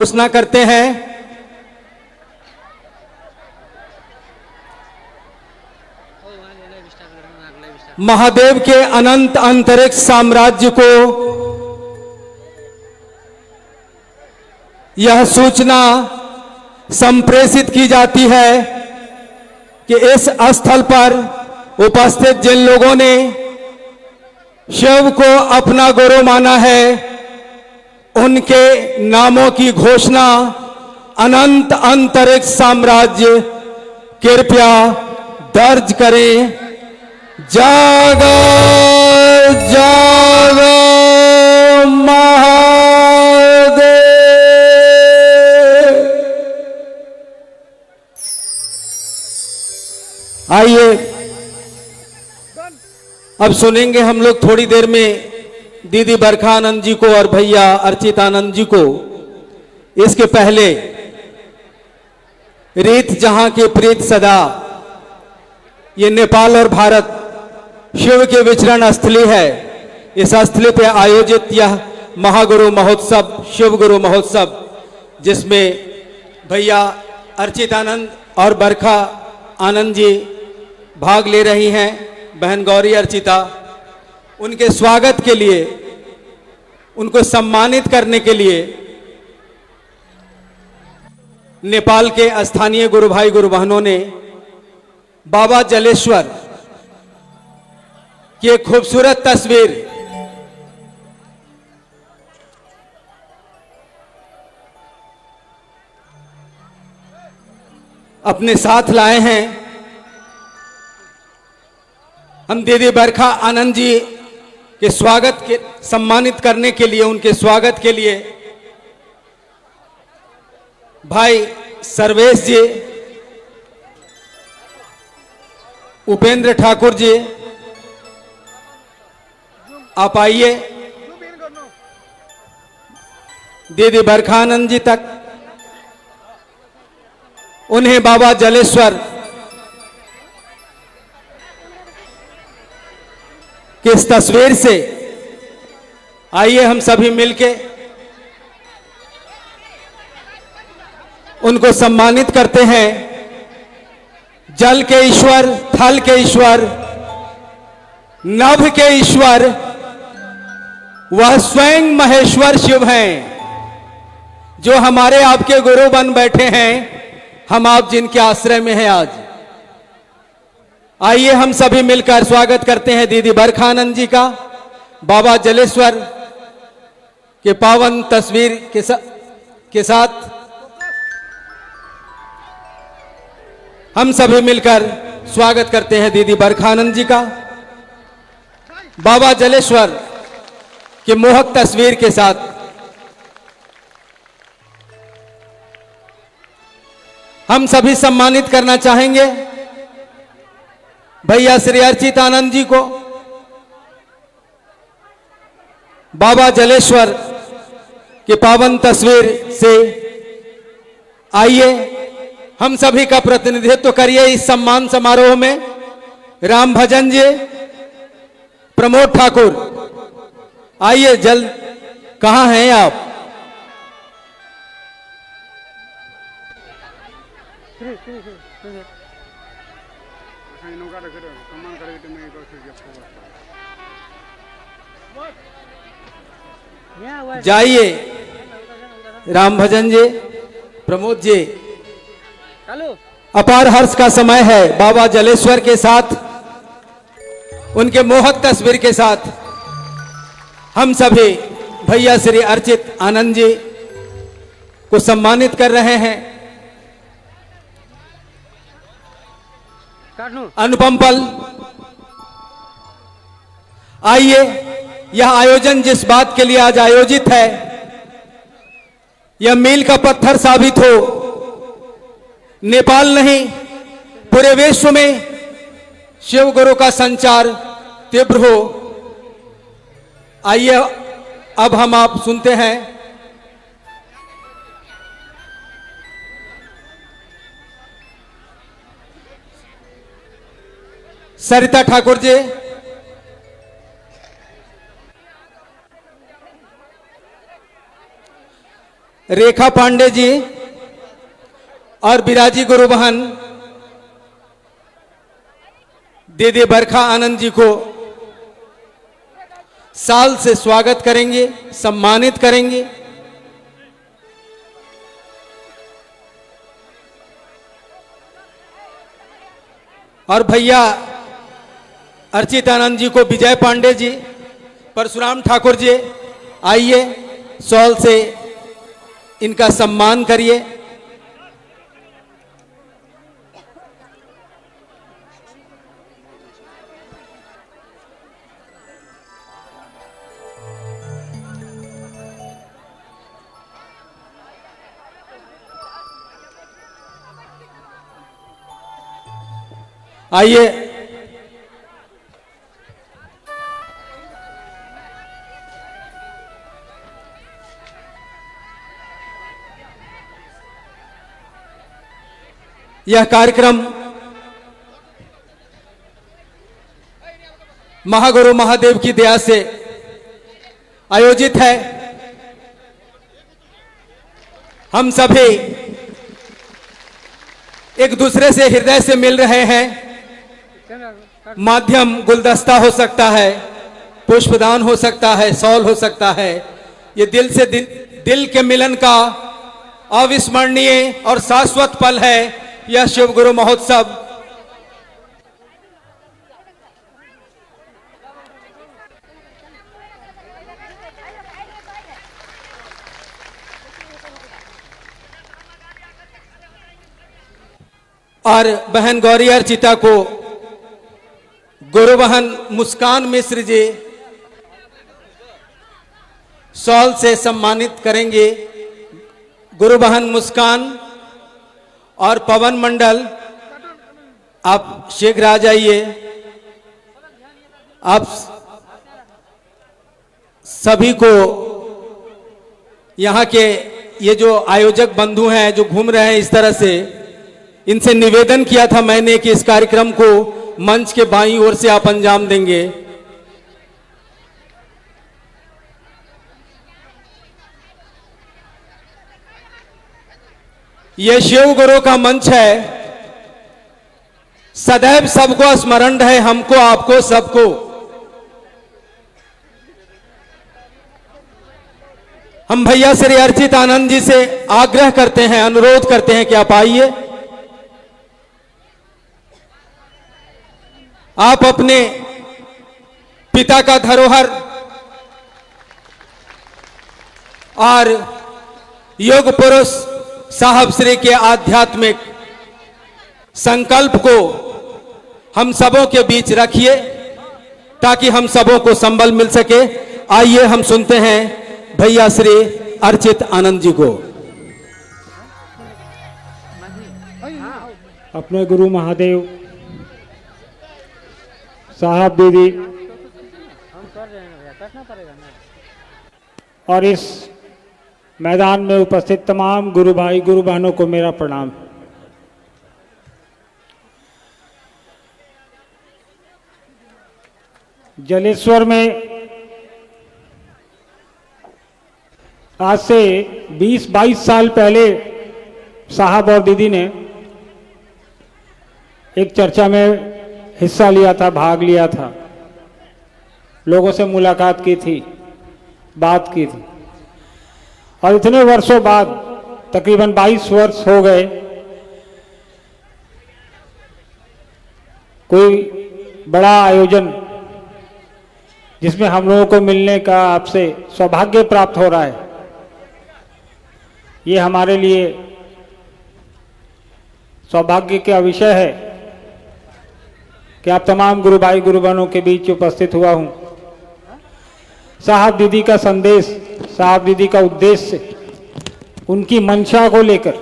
घोषणा करते हैं। महादेव के अनंत अंतरिक्ष साम्राज्य को यह सूचना संप्रेषित की जाती है कि इस स्थल पर उपस्थित जिन लोगों ने शिव को अपना गुरु माना है, उनके नामों की घोषणा अनंत अंतरिक्ष साम्राज्य कृपया दर्ज करें। जागो जागो महादेव। आइए अब सुनेंगे हम लोग थोड़ी देर में दीदी बरखा आनंद जी को और भैया अर्चित आनंद जी को। इसके पहले रीत जहां की प्रीत सदा, ये नेपाल और भारत शिव के विचरण स्थली है। इस स्थली पे आयोजित यह महागुरु महोत्सव, शिव गुरु महोत्सव, जिसमें भैया अर्चित आनंद और बरखा आनंद जी भाग ले रही हैं, बहन गौरी अर्चिता। उनके स्वागत के लिए, उनको सम्मानित करने के लिए नेपाल के स्थानीय गुरु भाई गुरु बहनों ने बाबा जलेश्वर की एक खूबसूरत तस्वीर अपने साथ लाए हैं। हम दीदी बरखा आनंद जी के स्वागत के सम्मानित करने के लिए, उनके स्वागत के लिए भाई सर्वेश जी, उपेंद्र ठाकुर जी, आप आइए। दीदी बरखा आनंद जी तक, उन्हें बाबा जलेश्वर की इस तस्वीर से आइए हम सभी मिलके उनको सम्मानित करते हैं। जल के ईश्वर, थल के ईश्वर, नभ के ईश्वर, वह स्वयं महेश्वर शिव हैं, जो हमारे आपके गुरु बन बैठे हैं, हम आप जिनके आश्रय में हैं आज। आइए हम सभी मिलकर स्वागत करते हैं दीदी बरखा आनंद जी का बाबा जलेश्वर के पावन तस्वीर के साथ। हम सभी मिलकर स्वागत करते हैं दीदी बरखा आनंद जी का बाबा जलेश्वर की मोहक तस्वीर के साथ। हम सभी सम्मानित करना चाहेंगे भैया श्री अर्चित आनंद जी को बाबा जलेश्वर की पावन तस्वीर से। आइए हम सभी का प्रतिनिधित्व करिए इस सम्मान समारोह में। राम भजन जी, प्रमोद ठाकुर, आइए जल्द। कहां हैं आप? जाइए। राम भजन जी, प्रमोद जी, अपार हर्ष का समय है। बाबा जलेश्वर के साथ, उनके मोहक तस्वीर के साथ हम सभी भैया श्री अर्चित आनंद जी को सम्मानित कर रहे हैं। अनुपम पल, आइए। यह आयोजन जिस बात के लिए आज आयोजित है, यह मील का पत्थर साबित हो। नेपाल नहीं, पूरे विश्व में शिव गुरु का संचार तीव्र हो। आइए अब हम आप सुनते हैं सरिता ठाकुर जी। रेखा पांडे जी और बिराजी गुरु बहन दीदी बरखा आनंद जी को साल से स्वागत करेंगे, सम्मानित करेंगे। और भैया अर्चित आनंद जी को विजय पांडे जी, परशुराम ठाकुर जी, आइए शॉल से इनका सम्मान करिए। आइए यह कार्यक्रम महागुरु महादेव की दया से आयोजित है। हम सभी एक दूसरे से हृदय से मिल रहे हैं। माध्यम गुलदस्ता हो सकता है, पुष्पदान हो सकता है, शॉल हो सकता है। ये दिल से दिल के मिलन का अविस्मरणीय और शाश्वत पल है यह शिव गुरु महोत्सव। और बहन गौरी अर्चिता को गुरु बहन मुस्कान मिश्र जी शॉल से सम्मानित करेंगे। गुरु बहन मुस्कान और पवन मंडल, आप शीघ्र आ जाइए। आप सभी को यहाँ के ये जो आयोजक बंधु हैं जो घूम रहे हैं इस तरह से, इनसे निवेदन किया था मैंने कि इस कार्यक्रम को मंच के बाईं ओर से आप अंजाम देंगे। यह शिव गुरु का मंच है, सदैव सबको स्मरण रहे, हमको आपको सबको। हम भैया श्री अर्चित आनंद जी से आग्रह करते हैं, अनुरोध करते हैं कि आप आइए। आप अपने पिता का धरोहर और योग पुरुष साहब श्री के आध्यात्मिक संकल्प को हम सबों के बीच रखिए ताकि हम सबों को संबल मिल सके। आइए हम सुनते हैं भैया श्री अर्चित आनंद जी को। अपने गुरु महादेव साहब दीदी और इस मैदान में उपस्थित तमाम गुरु भाई गुरु बहनों को मेरा प्रणाम। जलेश्वर में आज से 20-22 साल पहले साहब और दीदी ने एक चर्चा में हिस्सा लिया था, भाग लिया था, लोगों से मुलाकात की थी, बात की थी। और इतने वर्षों बाद, तकरीबन 22 वर्ष हो गए, कोई बड़ा आयोजन जिसमें हम लोगों को मिलने का आपसे सौभाग्य प्राप्त हो रहा है, ये हमारे लिए सौभाग्य का विषय है कि आप तमाम गुरु भाई गुरु बहनों के बीच उपस्थित हुआ हूं। साहब दीदी का संदेश, साहब दीदी का उद्देश्य, उनकी मंशा को लेकर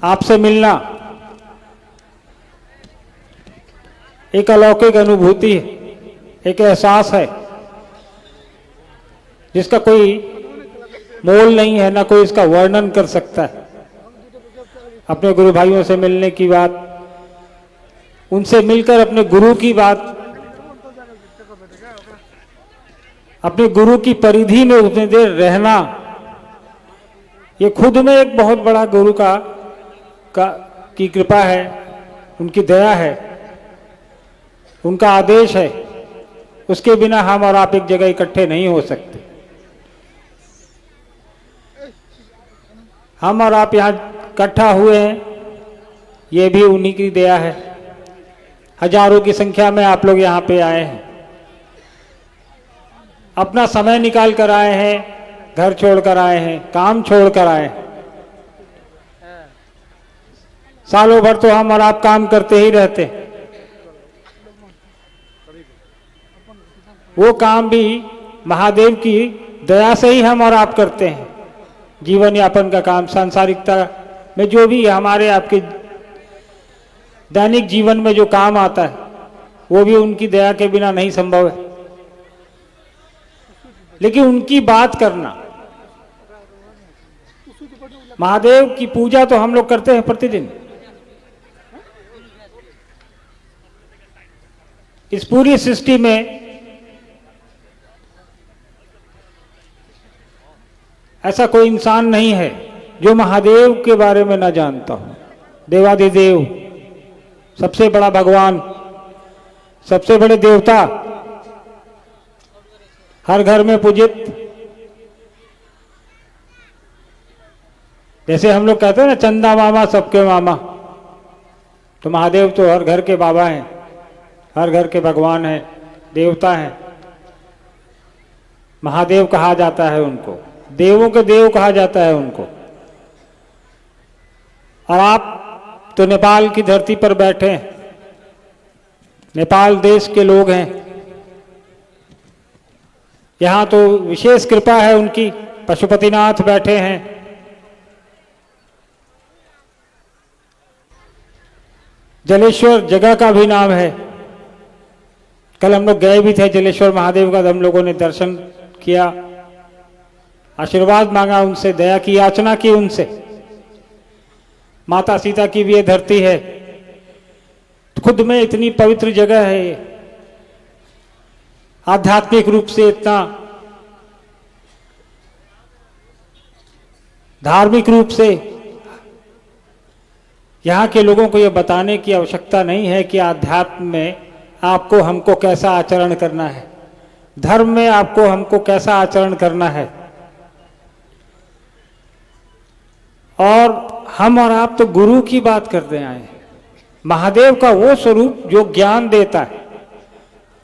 आपसे मिलना एक अलौकिक अनुभूति है, एक एहसास है जिसका कोई मोल नहीं है, ना कोई इसका वर्णन कर सकता है। अपने गुरु भाइयों से मिलने की बात, उनसे मिलकर अपने गुरु की बात अपने गुरु की परिधि में उतनी देर रहना, ये खुद में एक बहुत बड़ा गुरु की कृपा है, उनकी दया है, उनका आदेश है। उसके बिना हम और आप एक जगह इकट्ठे नहीं हो सकते। हम और आप यहाँ इकट्ठा हुए हैं, ये भी उन्हीं की दया है। हजारों की संख्या में आप लोग यहाँ पे आए हैं, अपना समय निकाल कर आए हैं, घर छोड़कर आए हैं, काम छोड़कर आए हैं। सालों भर तो हम और आप काम करते ही रहते, वो काम भी महादेव की दया से ही हम और आप करते हैं। जीवन यापन का काम, सांसारिकता में जो भी हमारे आपके दैनिक जीवन में जो काम आता है, वो भी उनकी दया के बिना नहीं संभव है। लेकिन उनकी बात करना, महादेव की पूजा तो हम लोग करते हैं प्रतिदिन। इस पूरी सृष्टि में ऐसा कोई इंसान नहीं है जो महादेव के बारे में ना जानता हो। देवाधिदेव, सबसे बड़ा भगवान, सबसे बड़े देवता, हर घर में पूजित। जैसे हम लोग कहते हैं ना, चंदा मामा सबके मामा, तो महादेव तो हर घर के बाबा हैं, हर घर के भगवान हैं, देवता हैं। महादेव कहा जाता है उनको, देवों के देव कहा जाता है उनको। और आप तो नेपाल की धरती पर बैठे हैं, नेपाल देश के लोग हैं। यहां तो विशेष कृपा है उनकी, पशुपतिनाथ बैठे हैं। जलेश्वर जगह का भी नाम है। कल हम लोग गए भी थे जलेश्वर महादेव का, हम लोगों ने दर्शन किया, आशीर्वाद मांगा उनसे, दया की याचना की उनसे। माता सीता की भी ये धरती है, खुद में इतनी पवित्र जगह है ये, आध्यात्मिक रूप से इतना, धार्मिक रूप से। यहाँ के लोगों को ये बताने की आवश्यकता नहीं है कि आध्यात्म में आपको हमको कैसा आचरण करना है, धर्म में आपको हमको कैसा आचरण करना है। और हम और आप तो गुरु की बात करते आए हैं। महादेव का वो स्वरूप जो ज्ञान देता है,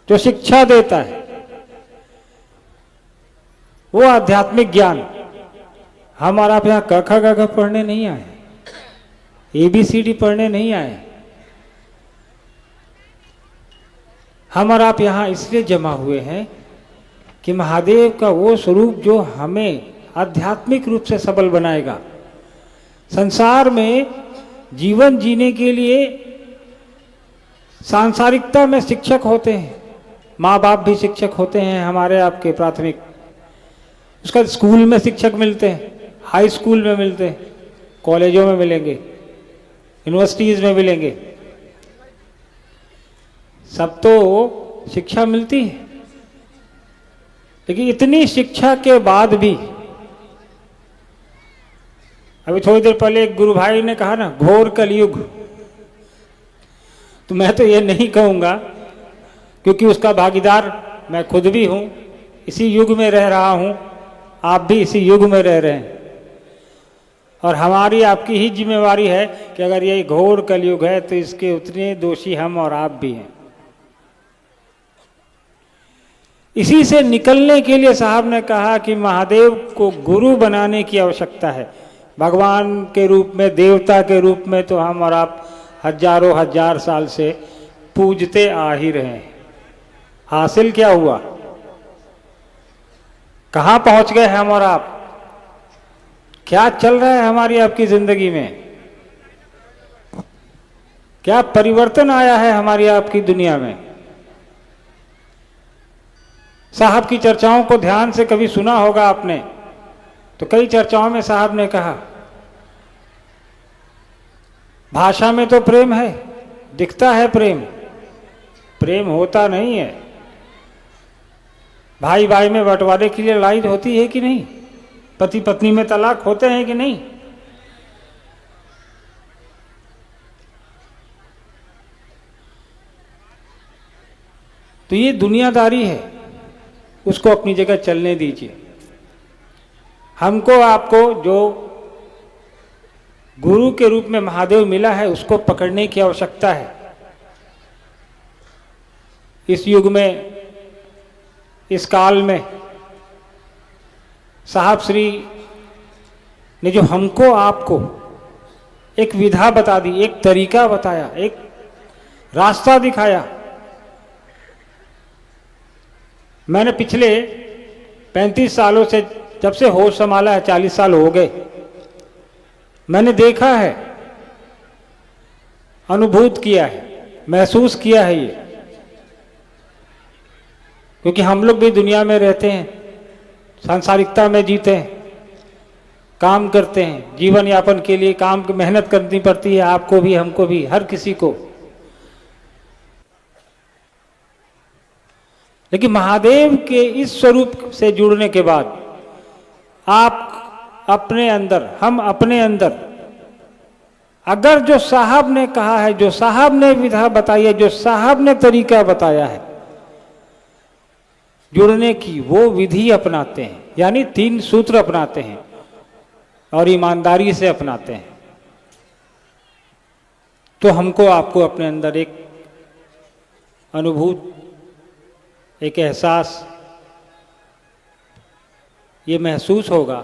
जो शिक्षा देता है, वो आध्यात्मिक ज्ञान। हम और आप यहाँ क ख ग घ पढ़ने नहीं आए, ABCD पढ़ने नहीं आए। हम और आप यहाँ इसलिए जमा हुए हैं कि महादेव का वो स्वरूप जो हमें आध्यात्मिक रूप से सबल बनाएगा। संसार में जीवन जीने के लिए सांसारिकता में शिक्षक होते हैं, माँ बाप भी शिक्षक होते हैं हमारे आपके प्राथमिक, उसका स्कूल में शिक्षक मिलते हैं, हाई स्कूल में मिलते हैं, कॉलेजों में मिलेंगे, यूनिवर्सिटीज में मिलेंगे, सब तो शिक्षा मिलती है। लेकिन इतनी शिक्षा के बाद भी, अभी थोड़ी देर पहले एक गुरु भाई ने कहा ना, घोर कलयुग, तो मैं तो ये नहीं कहूँगा, क्योंकि उसका भागीदार मैं खुद भी हूँ, इसी युग में रह रहा हूँ, आप भी इसी युग में रह रहे हैं। और हमारी आपकी ही जिम्मेवारी है कि अगर ये घोर कलयुग है तो इसके उतने दोषी हम और आप भी हैं। इसी से निकलने के लिए साहब ने कहा कि महादेव को गुरु बनाने की आवश्यकता है। भगवान के रूप में, देवता के रूप में तो हम और आप हजारों हजार साल से पूजते आ ही रहे हैं। हासिल क्या हुआ, कहाँ पहुंच गए हम और आप, क्या चल रहा है हमारी आपकी जिंदगी में, क्या परिवर्तन आया है हमारी आपकी दुनिया में। साहब की चर्चाओं को ध्यान से कभी सुना होगा आपने, तो कई चर्चाओं में साहब ने कहा, भाषा में तो प्रेम है, दिखता है प्रेम, प्रेम होता नहीं है। भाई भाई में बंटवारे के लिए लड़ाई होती है कि नहीं? पति पत्नी में तलाक होते हैं कि नहीं? तो ये दुनियादारी है, उसको अपनी जगह चलने दीजिए। हमको आपको जो गुरु के रूप में महादेव मिला है उसको पकड़ने की आवश्यकता है। इस युग में, इस काल में साहब श्री ने जो हमको आपको एक विधा बता दी, एक तरीका बताया, एक रास्ता दिखाया। मैंने पिछले 35 सालों से, जब से होश संभाला है, 40 साल हो गए, मैंने देखा है, अनुभूत किया है, महसूस किया है ये। क्योंकि हम लोग भी दुनिया में रहते हैं, सांसारिकता में जीते हैं, काम करते हैं, जीवन यापन के लिए काम की मेहनत करनी पड़ती है, आपको भी, हमको भी, हर किसी को। लेकिन महादेव के इस स्वरूप से जुड़ने के बाद आप अपने अंदर, हम अपने अंदर, अगर जो साहब ने कहा है, जो साहब ने विधा बताई है, जो साहब ने तरीका बताया है जुड़ने की, वो विधि अपनाते हैं, यानी 3 सूत्र अपनाते हैं और ईमानदारी से अपनाते हैं, तो हमको आपको अपने अंदर एक अनुभूत, एक एहसास ये महसूस होगा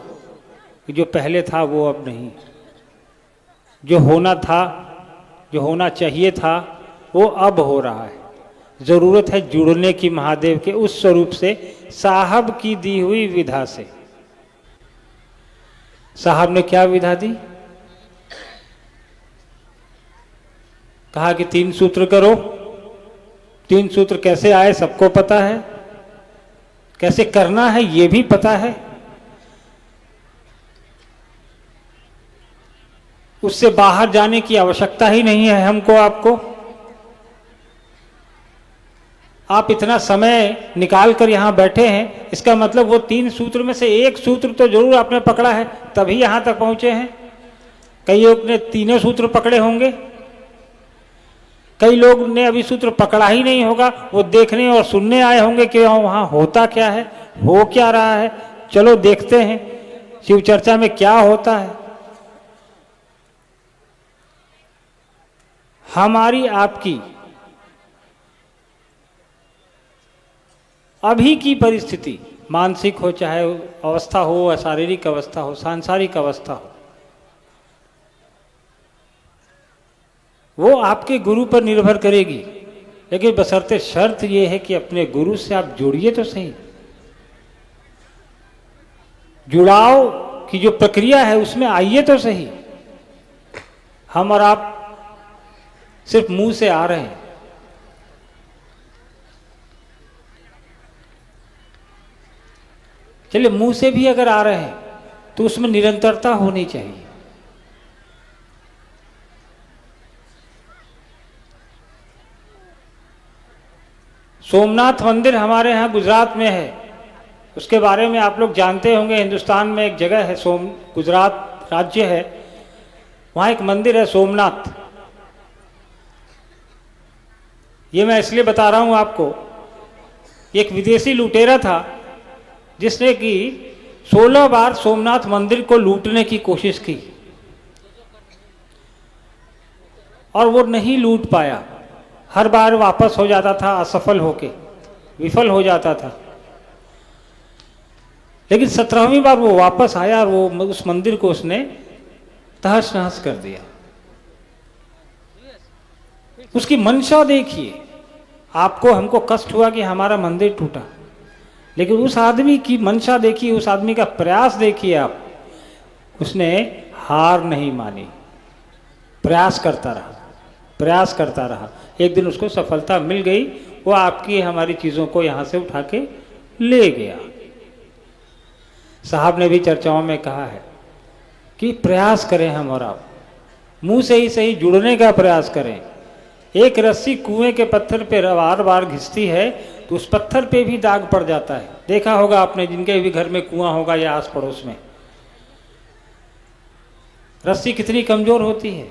कि जो पहले था वो अब नहीं, जो होना था, जो होना चाहिए था, वो अब हो रहा है। जरूरत है जुड़ने की महादेव के उस स्वरूप से, साहब की दी हुई विधा से। साहब ने क्या विधा दी? कहा कि 3 सूत्र करो। 3 सूत्र कैसे आए सबको पता है, कैसे करना है ये भी पता है। उससे बाहर जाने की आवश्यकता ही नहीं है हमको, आपको। आप इतना समय निकाल कर यहां बैठे हैं, इसका मतलब वो 3 सूत्र में से एक सूत्र तो जरूर आपने पकड़ा है, तभी यहां तक पहुंचे हैं। कई लोग ने तीनों सूत्र पकड़े होंगे, कई लोग ने अभी सूत्र पकड़ा ही नहीं होगा, वो देखने और सुनने आए होंगे कि वहां होता क्या है, हो क्या रहा है, चलो देखते हैं शिव चर्चा में क्या होता है। हमारी आपकी अभी की परिस्थिति, मानसिक हो, चाहे अवस्था हो, शारीरिक अवस्था हो, सांसारिक अवस्था हो, वो आपके गुरु पर निर्भर करेगी। लेकिन बशर्ते शर्त ये है कि अपने गुरु से आप जुड़िए तो सही। जुड़ाव की जो प्रक्रिया है उसमें आइए तो सही। हम और आप सिर्फ मुंह से आ रहे हैं। चलिए, मुंह से भी अगर आ रहे हैं तो उसमें निरंतरता होनी चाहिए। सोमनाथ मंदिर हमारे यहाँ गुजरात में है, उसके बारे में आप लोग जानते होंगे। हिंदुस्तान में एक जगह है, गुजरात राज्य है, वहाँ एक मंदिर है सोमनाथ। ये मैं इसलिए बता रहा हूँ आपको, एक विदेशी लुटेरा था जिसने कि 16 बार सोमनाथ मंदिर को लूटने की कोशिश की और वो नहीं लूट पाया। हर बार वापस हो जाता था, असफल होके विफल हो जाता था। लेकिन 17वीं बार वो वापस आया और वो उस मंदिर को उसने तहस नहस कर दिया। उसकी मंशा देखिए। आपको, हमको कष्ट हुआ कि हमारा मंदिर टूटा, लेकिन उस आदमी की मंशा देखिए, उस आदमी का प्रयास देखिए आप। उसने हार नहीं मानी, प्रयास करता रहा, प्रयास करता रहा। एक दिन उसको सफलता मिल गई, वो आपकी हमारी चीज़ों को यहाँ से उठा के ले गया। साहब ने भी चर्चाओं में कहा है कि प्रयास करें हम और आप, मुंह से ही सही जुड़ने का प्रयास करें। एक रस्सी कुएं के पत्थर पे बार बार घिसती है, तो उस पत्थर पे भी दाग पड़ जाता है। देखा होगा आपने, जिनके भी घर में कुआं होगा या आस पड़ोस में, रस्सी कितनी कमजोर होती है,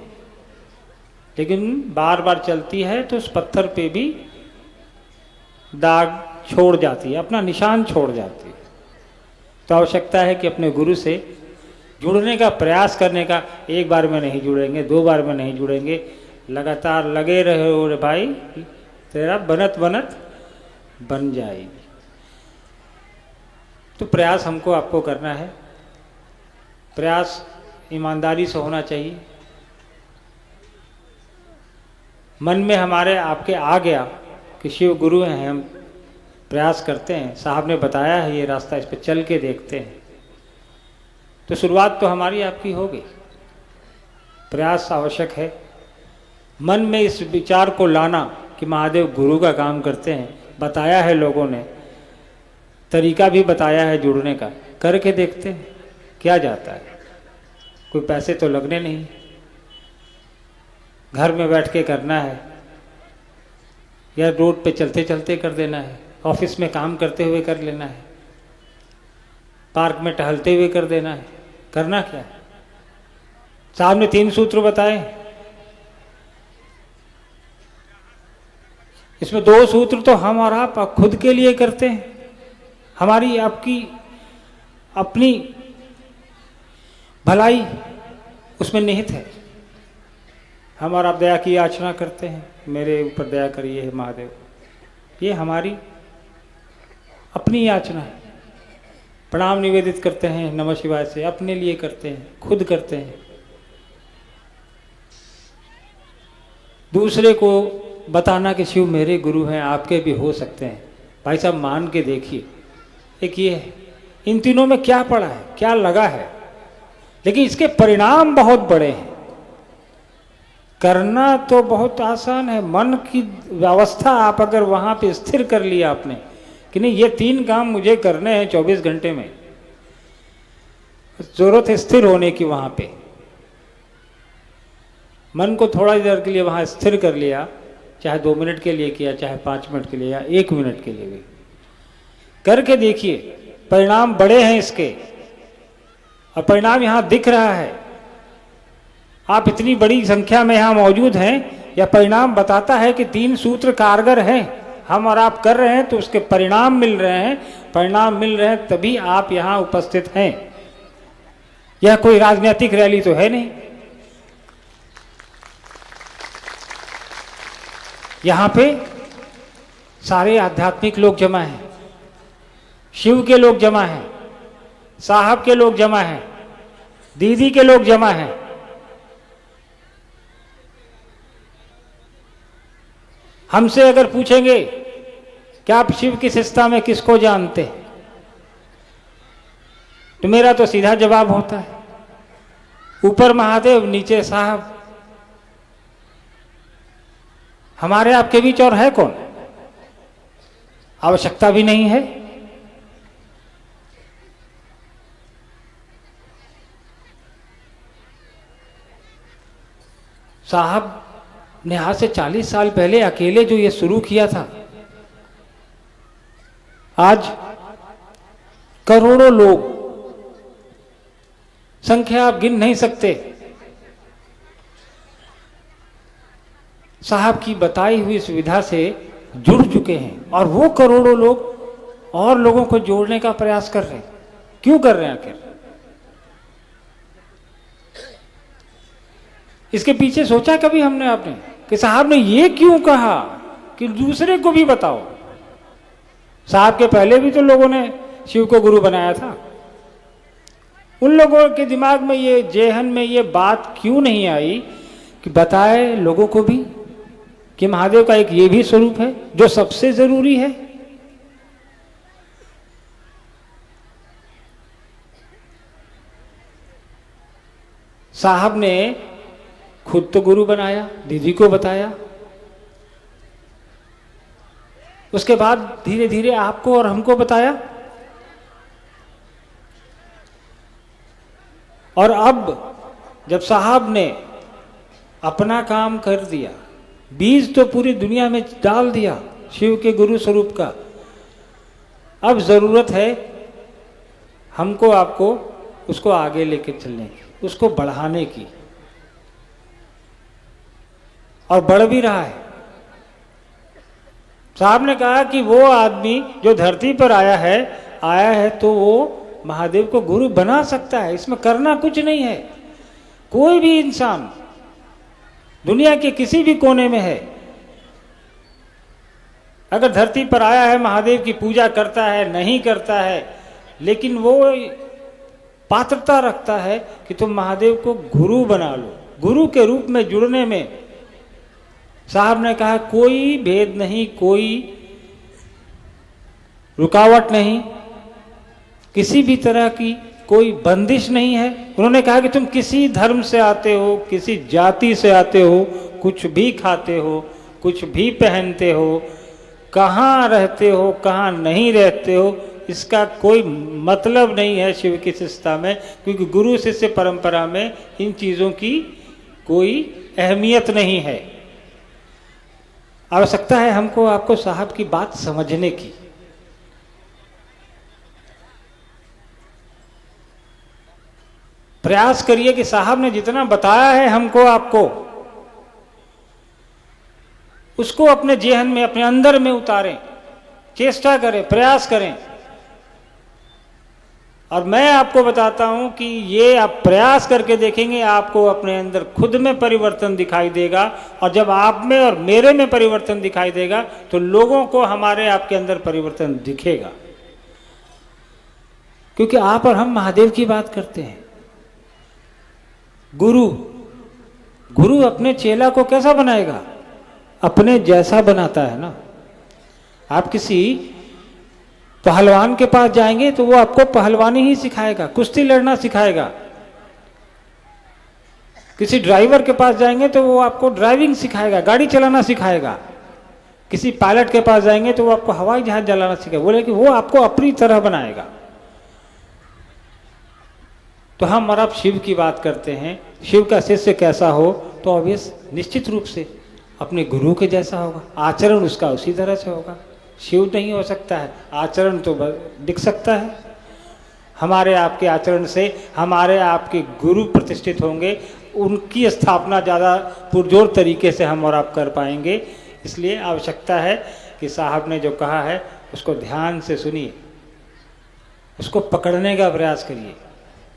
लेकिन बार बार चलती है तो उस पत्थर पे भी दाग छोड़ जाती है, अपना निशान छोड़ जाती है। तो आवश्यकता है कि अपने गुरु से जुड़ने का प्रयास करने का। एक बार में नहीं जुड़ेंगे, 2 बार में नहीं जुड़ेंगे, लगातार लगे रहो रे भाई, तेरा बनत बनत बन जाएगी। तो प्रयास हमको आपको करना है, प्रयास ईमानदारी से होना चाहिए। मन में हमारे आपके आ गया कि शिव गुरु हैं, हम प्रयास करते हैं, साहब ने बताया है ये रास्ता, इस पर चल के देखते हैं, तो शुरुआत तो हमारी आपकी होगी। प्रयास आवश्यक है। मन में इस विचार को लाना कि महादेव गुरु का काम करते हैं, बताया है लोगों ने, तरीका भी बताया है जुड़ने का, करके देखते हैं क्या जाता है। कोई पैसे तो लगने नहीं, घर में बैठ के करना है या रोड पे चलते चलते कर देना है, ऑफिस में काम करते हुए कर लेना है, पार्क में टहलते हुए कर देना है। करना क्या है? साहब ने 3 सूत्र बताए, इसमें 2 सूत्र तो हम और आप खुद के लिए करते हैं, हमारी आपकी अपनी भलाई उसमें निहित है। हम और आप दया की याचना करते हैं, मेरे ऊपर दया करिए हे महादेव, ये हमारी अपनी याचना है। प्रणाम निवेदित करते हैं नमः शिवाय से, अपने लिए करते हैं, खुद करते हैं। दूसरे को बताना कि शिव मेरे गुरु हैं, आपके भी हो सकते हैं, भाई साहब मान के देखिए। एक ये है, इन तीनों में क्या पड़ा है, क्या लगा है, लेकिन इसके परिणाम बहुत बड़े हैं। करना तो बहुत आसान है, मन की व्यवस्था आप अगर वहां पे स्थिर कर लिया आपने कि नहीं ये 3 काम मुझे करने हैं 24 घंटे में, जरूरत है स्थिर होने की। वहां पे मन को थोड़ा देर के लिए वहां स्थिर कर लिया, चाहे 2 मिनट के लिए किया, चाहे 5 मिनट के लिए या 1 मिनट के लिए भी करके देखिए, परिणाम बड़े हैं इसके, और परिणाम यहां दिख रहा है। आप इतनी बड़ी संख्या में यहां मौजूद हैं, यह परिणाम बताता है कि 3 सूत्र कारगर हैं, हम और आप कर रहे हैं तो उसके परिणाम मिल रहे हैं। परिणाम मिल रहे हैं तभी आप यहां उपस्थित हैं। यह कोई राजनीतिक रैली तो है नहीं, यहां पे सारे आध्यात्मिक लोग जमा हैं, शिव के लोग जमा हैं, साहब के लोग जमा हैं, दीदी के लोग जमा हैं। हमसे अगर पूछेंगे कि आप शिव की शिष्टता में किसको जानते हैं, तो मेरा तो सीधा जवाब होता है ऊपर महादेव नीचे साहब। हमारे आपके बीच और है कौन? आवश्यकता भी नहीं है। साहब ने आज से 40 साल पहले अकेले जो ये शुरू किया था, आज करोड़ों लोग, संख्या आप गिन नहीं सकते, साहब की बताई हुई सुविधा से जुड़ चुके हैं। और वो करोड़ों लोग और लोगों को जोड़ने का प्रयास कर रहे हैं। क्यों कर रहे हैं आखिर? इसके पीछे सोचा कभी हमने आपने कि साहब ने ये क्यों कहा कि दूसरे को भी बताओ? साहब के पहले भी तो लोगों ने शिव को गुरु बनाया था। उन लोगों के दिमाग में ये, जेहन में ये बात क्यों नहीं आई कि बताए लोगों को भी कि महादेव का एक ये भी स्वरूप है जो सबसे जरूरी है। साहब ने खुद तो गुरु बनाया, दीदी को बताया, उसके बाद धीरे धीरे आपको और हमको बताया, और अब जब साहब ने अपना काम कर दिया, बीज तो पूरी दुनिया में डाल दिया शिव के गुरु स्वरूप का, अब ज़रूरत है हमको आपको उसको आगे लेके चलने की, उसको बढ़ाने की, और बढ़ भी रहा है। साहब ने कहा कि वो आदमी जो धरती पर आया है तो वो महादेव को गुरु बना सकता है, इसमें करना कुछ नहीं है। कोई भी इंसान दुनिया के किसी भी कोने में है, अगर धरती पर आया है, महादेव की पूजा करता है, नहीं करता है, लेकिन वो पात्रता रखता है कि तुम महादेव को गुरु बना लो, गुरु के रूप में जुड़ने में साहब ने कहा कोई भेद नहीं, कोई रुकावट नहीं, किसी भी तरह की कोई बंदिश नहीं है। उन्होंने कहा कि तुम किसी धर्म से आते हो, किसी जाति से आते हो, कुछ भी खाते हो, कुछ भी पहनते हो, कहाँ रहते हो, कहाँ नहीं रहते हो, इसका कोई मतलब नहीं है शिव की शिष्टता में, क्योंकि गुरु शिष्य परंपरा में इन चीज़ों की कोई अहमियत नहीं है। आवश्यकता है हमको आपको साहब की बात समझने की। प्रयास करिए कि साहब ने जितना बताया है हमको आपको, उसको अपने जेहन में, अपने अंदर में उतारें, चेष्टा करें, प्रयास करें। और मैं आपको बताता हूं कि ये आप प्रयास करके देखेंगे, आपको अपने अंदर खुद में परिवर्तन दिखाई देगा, और जब आप में और मेरे में परिवर्तन दिखाई देगा तो लोगों को हमारे आपके अंदर परिवर्तन दिखेगा। क्योंकि आप और हम महादेव की बात करते हैं। गुरु अपने चेला को कैसा बनाएगा? अपने जैसा बनाता है ना। आप किसी पहलवान के पास जाएंगे तो वो आपको पहलवानी ही सिखाएगा, कुश्ती लड़ना सिखाएगा। किसी ड्राइवर के पास जाएंगे तो वो आपको ड्राइविंग सिखाएगा, गाड़ी चलाना सिखाएगा। किसी पायलट के पास जाएंगे तो वो आपको हवाई जहाज चलाना सिखाएगा। बोले कि वो आपको अपनी तरह बनाएगा। तो हम और आप शिव की बात करते हैं, शिव का शिष्य कैसा हो, तो ऑब्वियस निश्चित रूप से अपने गुरु के जैसा होगा, आचरण उसका उसी तरह से होगा। शिव नहीं हो सकता है, आचरण तो दिख सकता है। हमारे आपके आचरण से हमारे आपके गुरु प्रतिष्ठित होंगे, उनकी स्थापना ज़्यादा पुरजोर तरीके से हम और आप कर पाएंगे। इसलिए आवश्यकता है कि साहब ने जो कहा है उसको ध्यान से सुनिए, उसको पकड़ने का प्रयास करिए।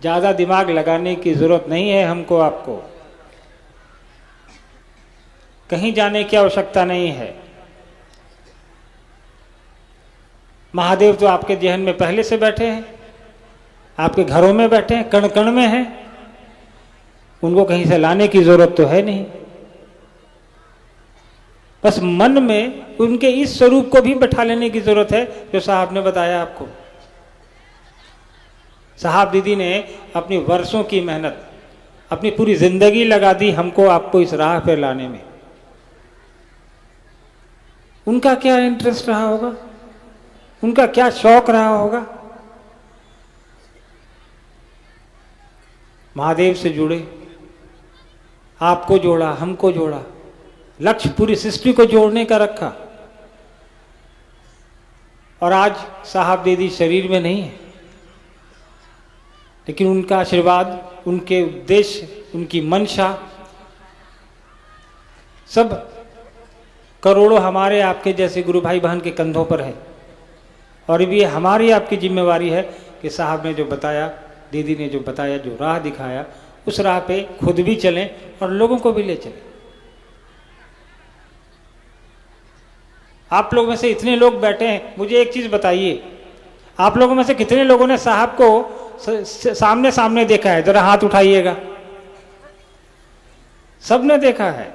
ज़्यादा दिमाग लगाने की ज़रूरत नहीं है हमको आपको, कहीं जाने की आवश्यकता नहीं है। महादेव तो आपके जेहन में पहले से बैठे हैं, आपके घरों में बैठे हैं, कण कण में हैं, उनको कहीं से लाने की ज़रूरत तो है नहीं। बस मन में उनके इस स्वरूप को भी बैठा लेने की ज़रूरत है जो साहब ने बताया आपको। साहब दीदी ने अपनी वर्षों की मेहनत, अपनी पूरी जिंदगी लगा दी हमको आपको इस राह पर लाने में। उनका क्या इंटरेस्ट रहा होगा, उनका क्या शौक रहा होगा। महादेव से जुड़े, आपको जोड़ा, हमको जोड़ा, लक्ष्य पूरी सृष्टि को जोड़ने का रखा। और आज साहब दीदी शरीर में नहीं है, लेकिन उनका आशीर्वाद, उनके उद्देश्य, उनकी मंशा सब करोड़ों हमारे आपके जैसे गुरु भाई बहन के कंधों पर है। और ये हमारी आपकी जिम्मेवारी है कि साहब ने जो बताया, दीदी ने जो बताया, जो राह दिखाया, उस राह पे खुद भी चलें और लोगों को भी ले चलें। आप लोगों में से इतने लोग बैठे हैं, मुझे एक चीज़ बताइए, आप लोगों में से कितने लोगों ने साहब को सामने सामने देखा है? जरा हाथ उठाइएगा। सबने देखा है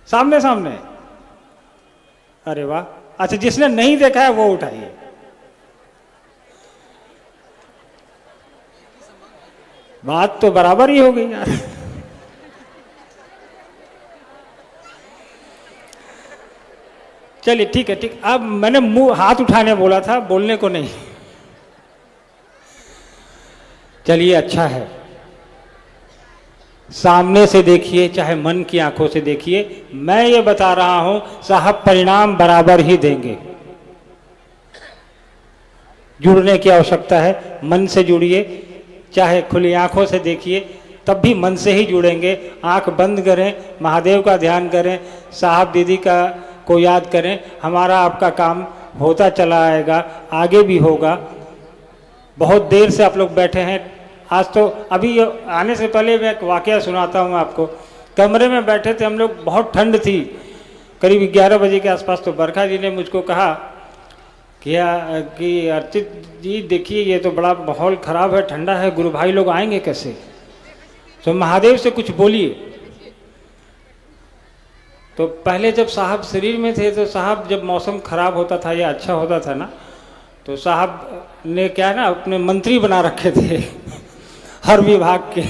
सामने सामने? अरे वाह। अच्छा, जिसने नहीं देखा है वो उठाइए। बात तो बराबर ही हो गई यार। चलिए ठीक है, ठीक। अब मैंने मुंह हाथ उठाने बोला था, बोलने को नहीं। चलिए अच्छा है, सामने से देखिए चाहे मन की आंखों से देखिए। मैं ये बता रहा हूं साहब परिणाम बराबर ही देंगे। जुड़ने की आवश्यकता है। मन से जुड़िए, चाहे खुली आंखों से देखिए, तब भी मन से ही जुड़ेंगे। आंख बंद करें, महादेव का ध्यान करें, साहब दीदी का को याद करें, हमारा आपका काम होता चला आएगा, आगे भी होगा। बहुत देर से आप लोग बैठे हैं। आज तो अभी आने से पहले मैं एक वाकया सुनाता हूँ आपको। कमरे में बैठे थे हम लोग, बहुत ठंड थी, करीब 11 बजे के आसपास। तो बरखा जी ने मुझको कहा कि अर्चित जी देखिए, ये तो बड़ा माहौल ख़राब है, ठंडा है, गुरु भाई लोग आएंगे कैसे, तो महादेव से कुछ बोलिए। तो पहले जब साहब शरीर में थे, तो साहब जब मौसम ख़राब होता था या अच्छा होता था ना, तो साहब ने क्या ना अपने मंत्री बना रखे थे हर विभाग के।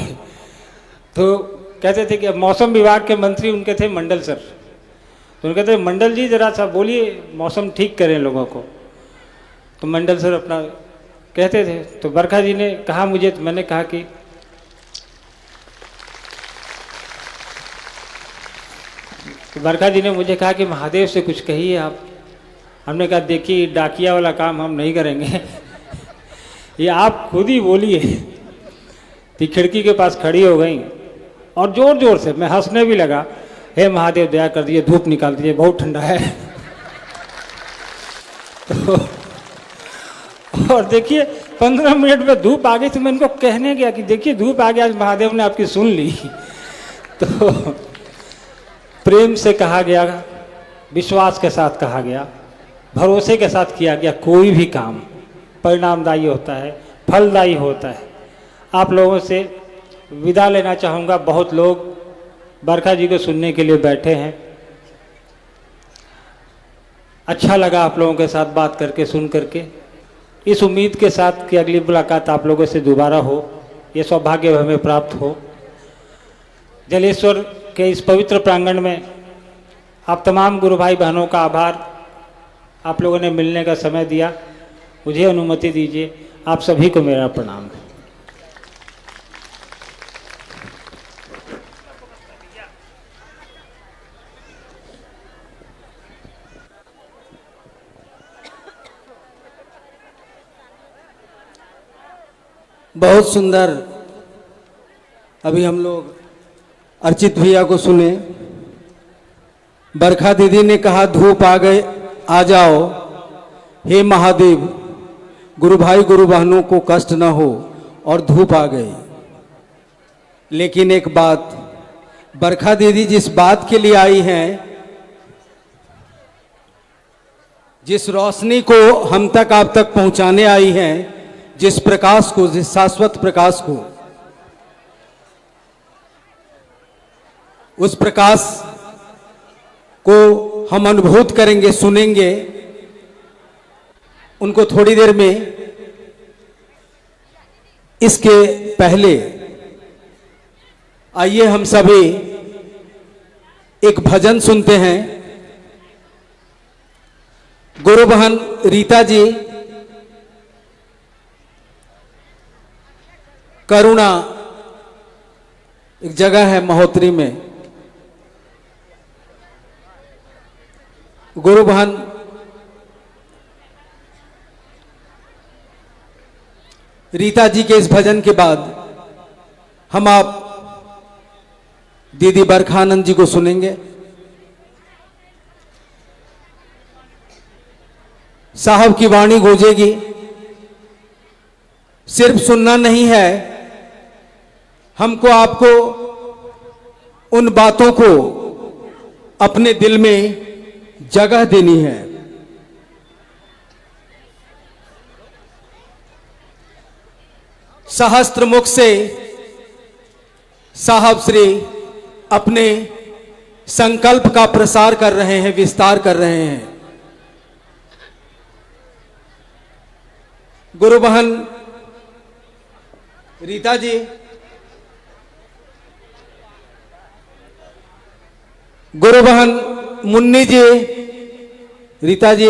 तो कहते थे कि मौसम विभाग के मंत्री उनके थे मंडल सर। तो उनके कहते मंडल जी ज़रा सा बोलिए, मौसम ठीक करें लोगों को। तो मंडल सर अपना कहते थे। तो बरखा जी ने कहा मुझे, तो मैंने कहा कि तो बरखा जी ने मुझे कहा कि महादेव से कुछ कहिए आप। हमने कहा देखिए, डाकिया वाला काम हम नहीं करेंगे ये आप खुद ही बोलिए। तो खिड़की के पास खड़ी हो गई और जोर जोर से, मैं हंसने भी लगा, हे महादेव दया कर दीजिए, धूप निकाल दीजिए, बहुत ठंडा है तो और देखिए 15 मिनट में धूप आ गई। तो मैं इनको कहने गया कि देखिए धूप आ गया, आज महादेव ने आपकी सुन ली तो प्रेम से कहा गया, विश्वास के साथ कहा गया, भरोसे के साथ किया गया, कोई भी काम परिणामदायी होता है, फलदायी होता है। आप लोगों से विदा लेना चाहूँगा। बहुत लोग बरखा जी को सुनने के लिए बैठे हैं। अच्छा लगा आप लोगों के साथ बात करके, सुन करके। इस उम्मीद के साथ कि अगली मुलाकात आप लोगों से दोबारा हो, ये सौभाग्य हमें प्राप्त हो। जलेश्वर के इस पवित्र प्रांगण में आप तमाम गुरु भाई बहनों का आभार। आप लोगों ने मिलने का समय दिया, मुझे अनुमति दीजिए। आप सभी को मेरा प्रणाम। बहुत सुंदर। अभी हम लोग अर्चित भैया को सुने। बरखा दीदी ने कहा धूप आ गए, आ जाओ, हे महादेव, गुरु भाई गुरु बहनों को कष्ट न हो, और धूप आ गई। लेकिन एक बात, बरखा दीदी जिस बात के लिए आई हैं, जिस रोशनी को हम तक आप तक पहुंचाने आई हैं, जिस प्रकाश को, जिस शाश्वत प्रकाश को, उस प्रकाश को हम अनुभूत करेंगे, सुनेंगे उनको थोड़ी देर में। इसके पहले आइए हम सभी एक भजन सुनते हैं। गुरु बहन रीता जी करुणा, एक जगह है महोत्तरी में, गुरु बहन रीता जी के इस भजन के बाद हम आप दीदी बरखानंद जी को सुनेंगे। साहब की वाणी गूंजेगी। सिर्फ सुनना नहीं है, हमको आपको उन बातों को अपने दिल में जगह देनी है। सहस्त्र मुख से साहब श्री अपने संकल्प का प्रसार कर रहे हैं, विस्तार कर रहे हैं। गुरु बहन रीता जी, गुरु बहन मुन्नी जी, रीता जी,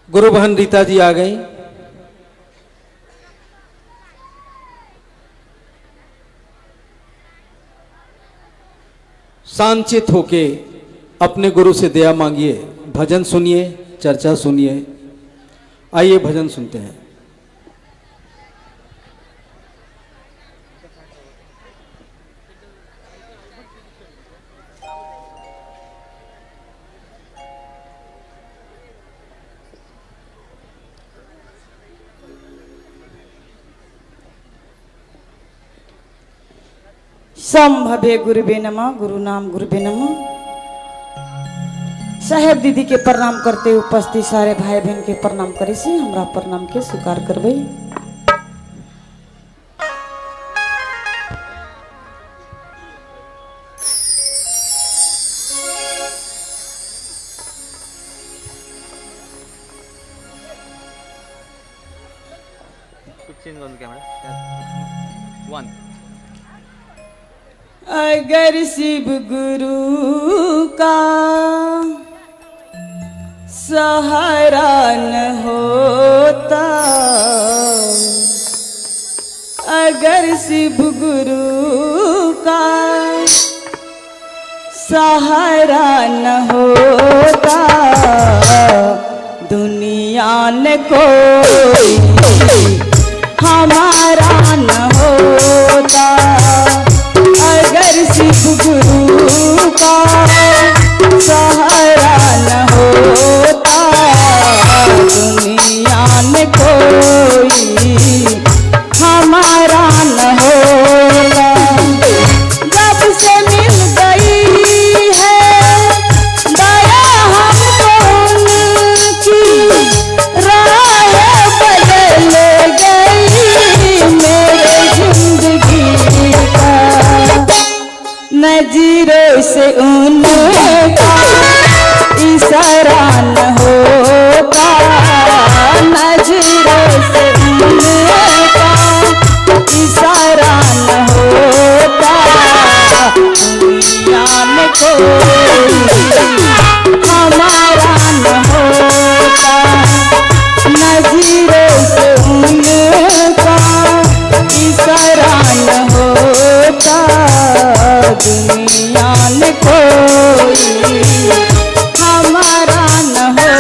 गुरु बहन रीता जी आ गई। शांतचित होके अपने गुरु से दया मांगिए, भजन सुनिए, चर्चा सुनिए। आइए भजन सुनते हैं। संभवे गुरुवे नमः, गुरु नाम गुरुवे नमः। साहेब दीदी के प्रणाम करते उपस्थित सारे भाई बहन के प्रणाम करे से हमरा प्रणाम के स्वीकार करबे। अगर शिव गुरु का सहारा न होता, अगर शिव गुरु का सहारा न होता, दुनिया न कोई हमारा न होता। अगर शिव गुरु का सहारा न होता, दुनिया में कोई हमारा न होता। जब से मिल गई है दया हमको उनकी, राह बदल गई मेरे जिंदगी का। नजरों से उनका इशारा न होता, नजरों से उनका इशारा न होता, दुनिया में कोई हमारा न होता। नजरों से उनका इशारा न होता, दुनिया में कोई हमारा न होता।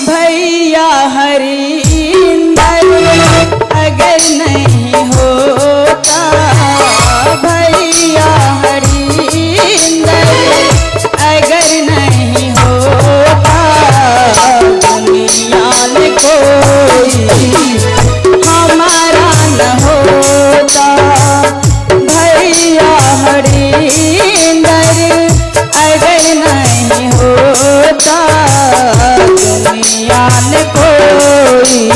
भैया हरिंदर अगर नहीं होता, भैया हरिंदर अगर नहीं होता, दुनिया में कोई हमारा न होता। भैया हरिंदर अगर नहीं होता, दुनिया में कोई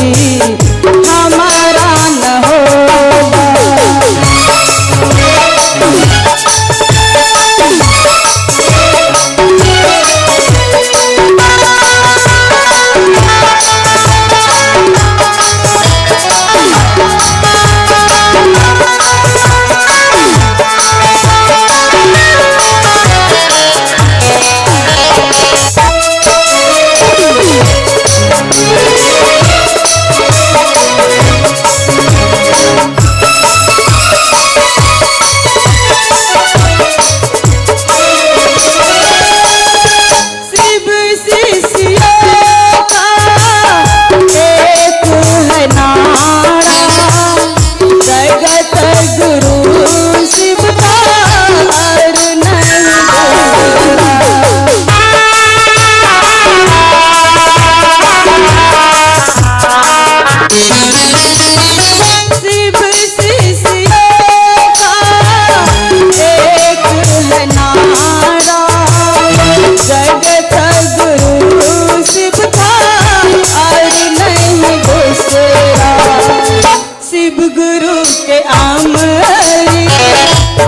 शिव गुरु के अमृत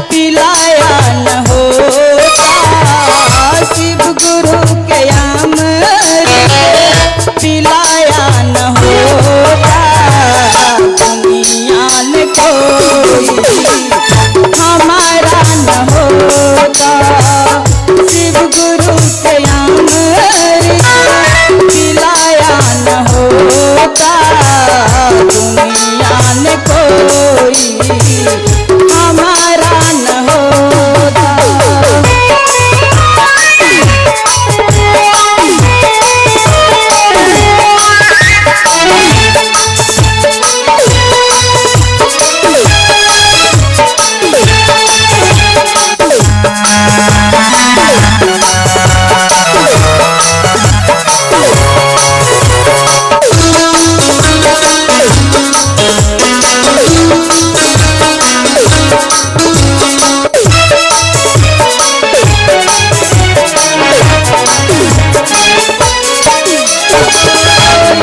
पिलाया न होता, शिव गुरु के अमृत पिलाया न होता, दुनिया में कोई हमारा न होता, शिव गुरु के अमृत पिलाया न होता, दुनिया में कोई हमारा न होता।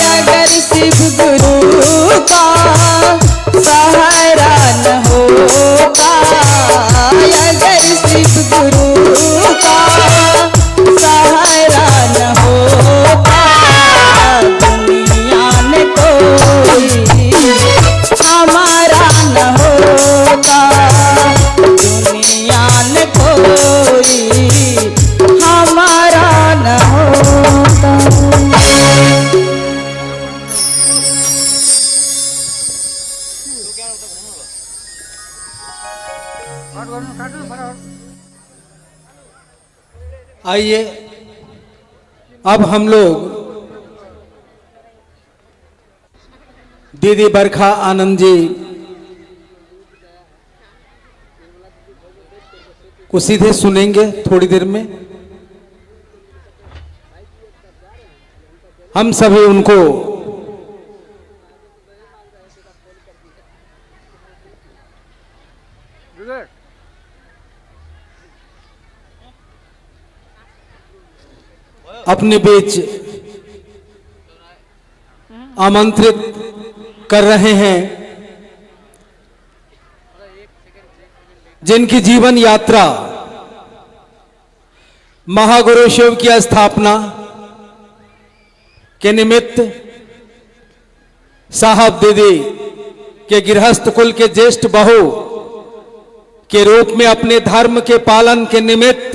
अगर शिव गुरु का सहारा न होता, अगर शिव गुरु का सहारा न होता, दुनिया में कोई हमारा न होता, दुनिया में कोई हमारा न होता। आइए अब हम लोग दीदी बरखा आनंद जी को सीधे सुनेंगे थोड़ी देर में। हम सभी उनको अपने बीच आमंत्रित कर रहे हैं, जिनकी जीवन यात्रा महागुरु शिव की स्थापना के निमित्त साहब दीदी के गृहस्थ कुल के ज्येष्ठ बहू के रूप में अपने धर्म के पालन के निमित्त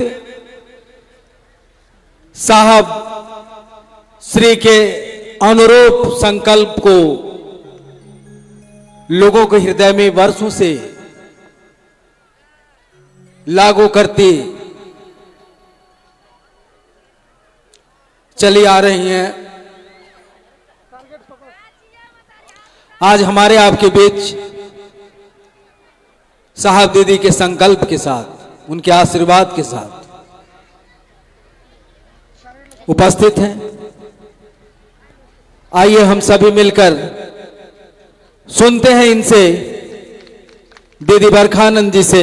साहब श्री के अनुरूप संकल्प को लोगों के हृदय में वर्षों से लागू करती चली आ रही हैं। आज हमारे आपके बीच साहब दीदी के संकल्प के साथ, उनके आशीर्वाद के साथ उपस्थित हैं। आइए हम सभी मिलकर सुनते हैं इनसे, दीदी बरखानंद जी से,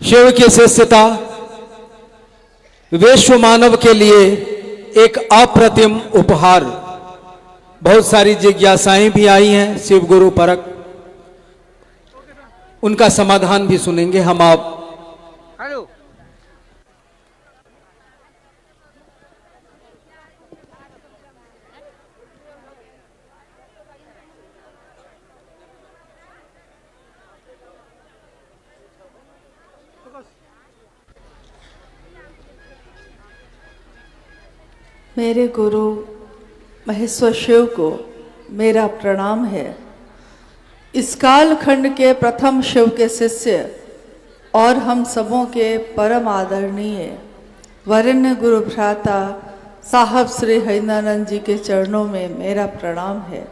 शिव की शिष्यता विश्व मानव के लिए एक अप्रतिम उपहार। बहुत सारी जिज्ञासाएं भी आई हैं शिव गुरु परक, उनका समाधान भी सुनेंगे हम आप। मेरे गुरु महेश्वर शिव को मेरा प्रणाम है। इस कालखंड के प्रथम शिव के शिष्य और हम सबों के परम आदरणीय वरेण्य गुरु भ्राता साहब श्री हरिनानंद जी के चरणों में मेरा प्रणाम है।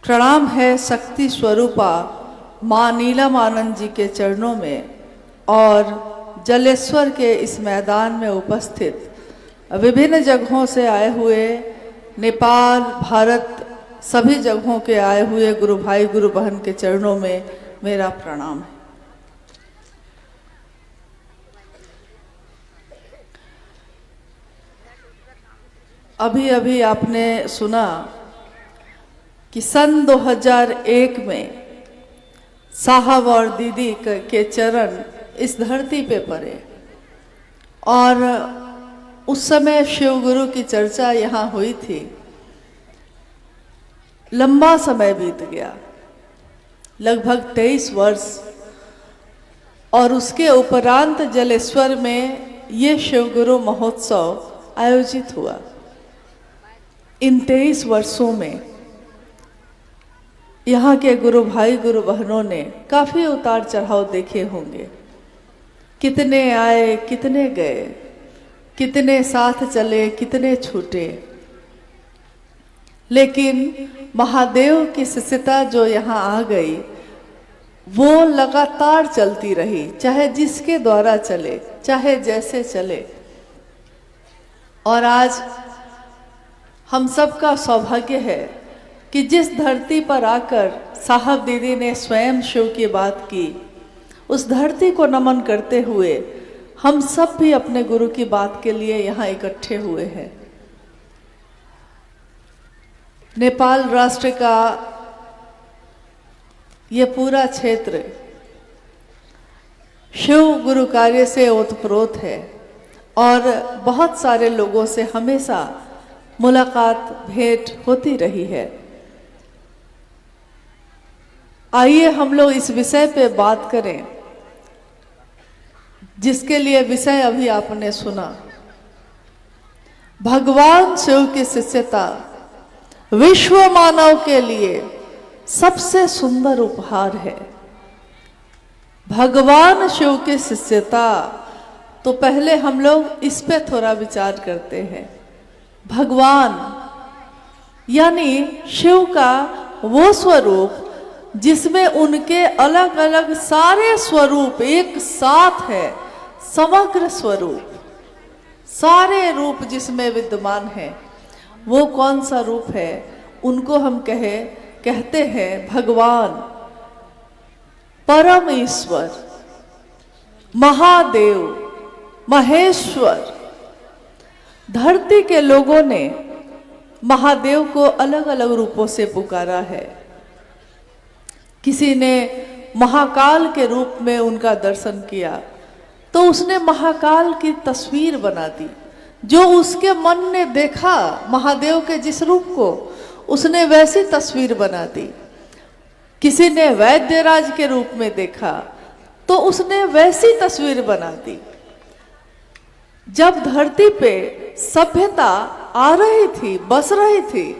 प्रणाम है शक्ति स्वरूपा माँ नीलम आनंद जी के चरणों में और जलेश्वर के इस मैदान में उपस्थित विभिन्न जगहों से आए हुए, नेपाल, भारत, सभी जगहों के आए हुए गुरु भाई गुरु बहन के चरणों में मेरा प्रणाम है। अभी अभी आपने सुना कि सन 2001 में साहब और दीदी के चरण इस धरती पे पड़े और उस समय शिव गुरु की चर्चा यहाँ हुई थी। लंबा समय बीत गया, लगभग 23 वर्ष, और उसके उपरांत जलेश्वर में ये शिवगुरु महोत्सव आयोजित हुआ। इन 23 वर्षों में यहाँ के गुरु भाई गुरु बहनों ने काफ़ी उतार चढ़ाव देखे होंगे। कितने आए, कितने गए, कितने साथ चले, कितने छूटे, लेकिन महादेव की शिष्यता जो यहाँ आ गई वो लगातार चलती रही, चाहे जिसके द्वारा चले, चाहे जैसे चले। और आज हम सबका सौभाग्य है कि जिस धरती पर आकर साहब दीदी ने स्वयं शिव की बात की, उस धरती को नमन करते हुए हम सब भी अपने गुरु की बात के लिए यहाँ इकट्ठे हुए हैं। नेपाल राष्ट्र का ये पूरा क्षेत्र शिव गुरु कार्य से ओतप्रोत है और बहुत सारे लोगों से हमेशा मुलाकात भेंट होती रही है। आइए हम लोग इस विषय पे बात करें जिसके लिए विषय अभी आपने सुना। भगवान शिव की शिष्यता विश्व मानव के लिए सबसे सुंदर उपहार है। भगवान शिव की शिष्यता, तो पहले हम लोग इस पे थोड़ा विचार करते हैं। भगवान यानी शिव का वो स्वरूप जिसमें उनके अलग अलग सारे स्वरूप एक साथ है, समग्र स्वरूप, सारे रूप जिसमें विद्यमान है। वो कौन सा रूप है? उनको हम कहते हैं भगवान, परम ईश्वर, महादेव, महेश्वर। धरती के लोगों ने महादेव को अलग अलग रूपों से पुकारा है। किसी ने महाकाल के रूप में उनका दर्शन किया तो उसने महाकाल की तस्वीर बना दी। जो उसके मन ने देखा महादेव के जिस रूप को, उसने वैसी तस्वीर बना दी। किसी ने वैद्यराज के रूप में देखा तो उसने वैसी तस्वीर बना दी। जब धरती पे सभ्यता आ रही थी, बस रही थी,